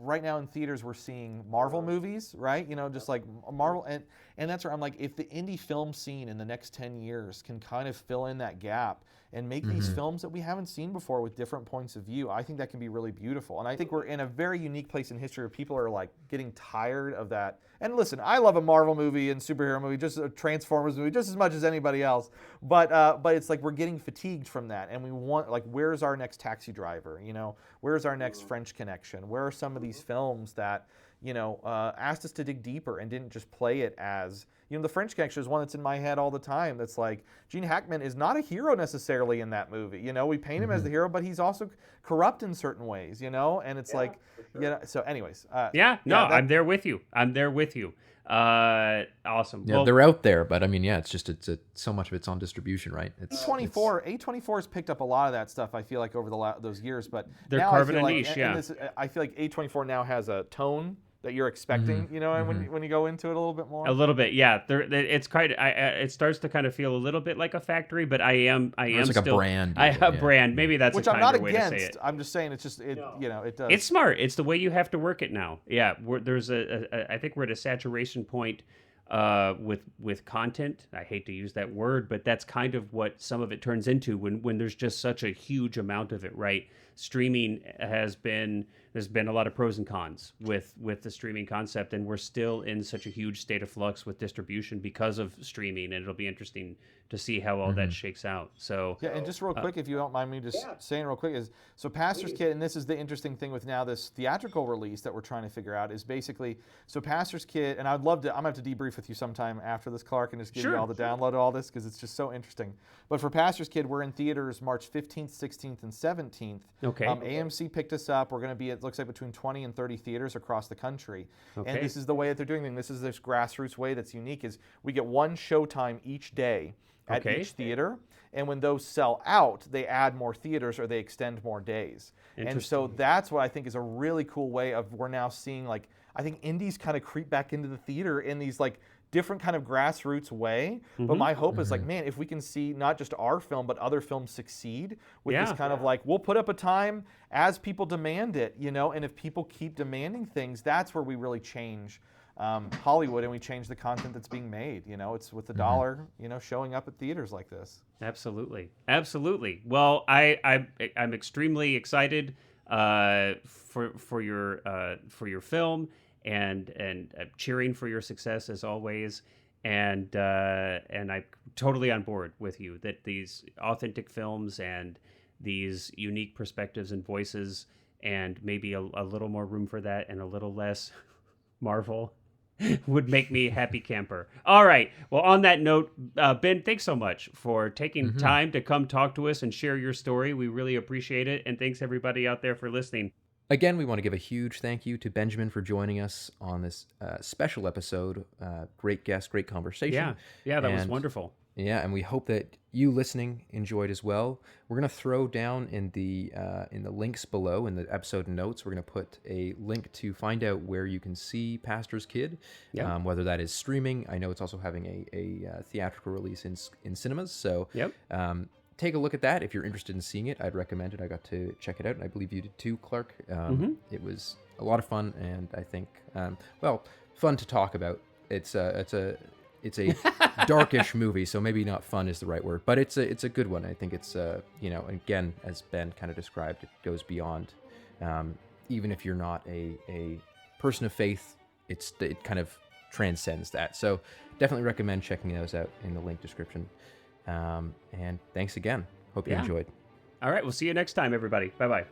right now in theaters we're seeing Marvel movies, right? Just like Marvel, and that's where I'm like, if the indie film scene in the next 10 years can kind of fill in that gap and make these films that we haven't seen before with different points of view, I think that can be really beautiful. And I think we're in a very unique place in history where people are like getting tired of that. And listen, I love a Marvel movie and superhero movie, just a Transformers movie, just as much as anybody else. But it's like we're getting fatigued from that, and we want, like, where's our next Taxi Driver? Where's our next French Connection? Where are some of these films that asked us to dig deeper and didn't just play it as, the French Connection is one that's in my head all the time. That's like, Gene Hackman is not a hero necessarily in that movie. We paint him as the hero, but he's also corrupt in certain ways, and it's like, so anyways. I'm there with you. Awesome. Yeah, they're out there, but I mean, it's so much of it's on distribution, right? A24 has picked up a lot of that stuff, I feel like, over those years, but they're now carving I feel a like, niche, I feel like A24 now has a tone that you're expecting, when you go into it a little bit more. A little bit, yeah. It's kind of, it starts to kind of feel a little bit like a factory, but I am it's like still a brand. a brand. Maybe that's which a I'm not kinder way against. to say it. I'm just saying it does. It's smart. It's the way you have to work it now. Yeah, I think we're at a saturation point with content. I hate to use that word, but that's kind of what some of it turns into when there's just such a huge amount of it, right? Streaming there's been a lot of pros and cons with the streaming concept, and we're still in such a huge state of flux with distribution because of streaming, and it'll be interesting to see how all that shakes out. So yeah, and just real quick, if you don't mind me just saying real quick, so Pastor's Kid, and this is the interesting thing with now this theatrical release that we're trying to figure out, is basically, so Pastor's Kid, and I'm gonna have to debrief with you sometime after this, Clark, and just give you all the download of all this, because it's just so interesting. But for Pastor's Kid, we're in theaters March 15th, 16th, and 17th. Okay. AMC picked us up. We're going to be, it looks like, between 20 and 30 theaters across the country. Okay. And this is the way that they're doing things. This is this grassroots way that's unique, is we get one showtime each day at each theater. And when those sell out, they add more theaters or they extend more days. And so that's what I think is a really cool way of, we're now seeing, like, I think indies kind of creep back into the theater in these, like, different kind of grassroots way. But my hope is, like, man, if we can see not just our film, but other films succeed with this kind of, like, we'll put up a time as people demand it, and if people keep demanding things, that's where we really change Hollywood, and we change the content that's being made. It's with the dollar, showing up at theaters like this. Absolutely. Well, I'm extremely excited for your film, and cheering for your success as always. And I'm totally on board with you that these authentic films and these unique perspectives and voices, and maybe a little more room for that and a little less Marvel, would make me a happy camper. All right. Well, on that note, Ben, thanks so much for taking time to come talk to us and share your story. We really appreciate it. And thanks everybody out there for listening. Again, we want to give a huge thank you to Benjamin for joining us on this special episode. Great guest, great conversation. Yeah, that was wonderful. Yeah, and we hope that you listening enjoyed as well. We're going to throw down in the links below in the episode notes. We're going to put a link to find out where you can see Pastor's Kid, whether that is streaming. I know it's also having a theatrical release in cinemas. So take a look at that if you're interested in seeing it. I'd recommend it. I got to check it out, and I believe you did too, Clark. It was a lot of fun, and I think, fun to talk about. It's a darkish movie, so maybe not fun is the right word, but it's a good one. I think it's again, as Ben kind of described, it goes beyond. Even if you're not a person of faith, it kind of transcends that. So definitely recommend checking those out in the link description. And thanks again. Hope you enjoyed. All right, we'll see you next time, everybody. Bye-bye.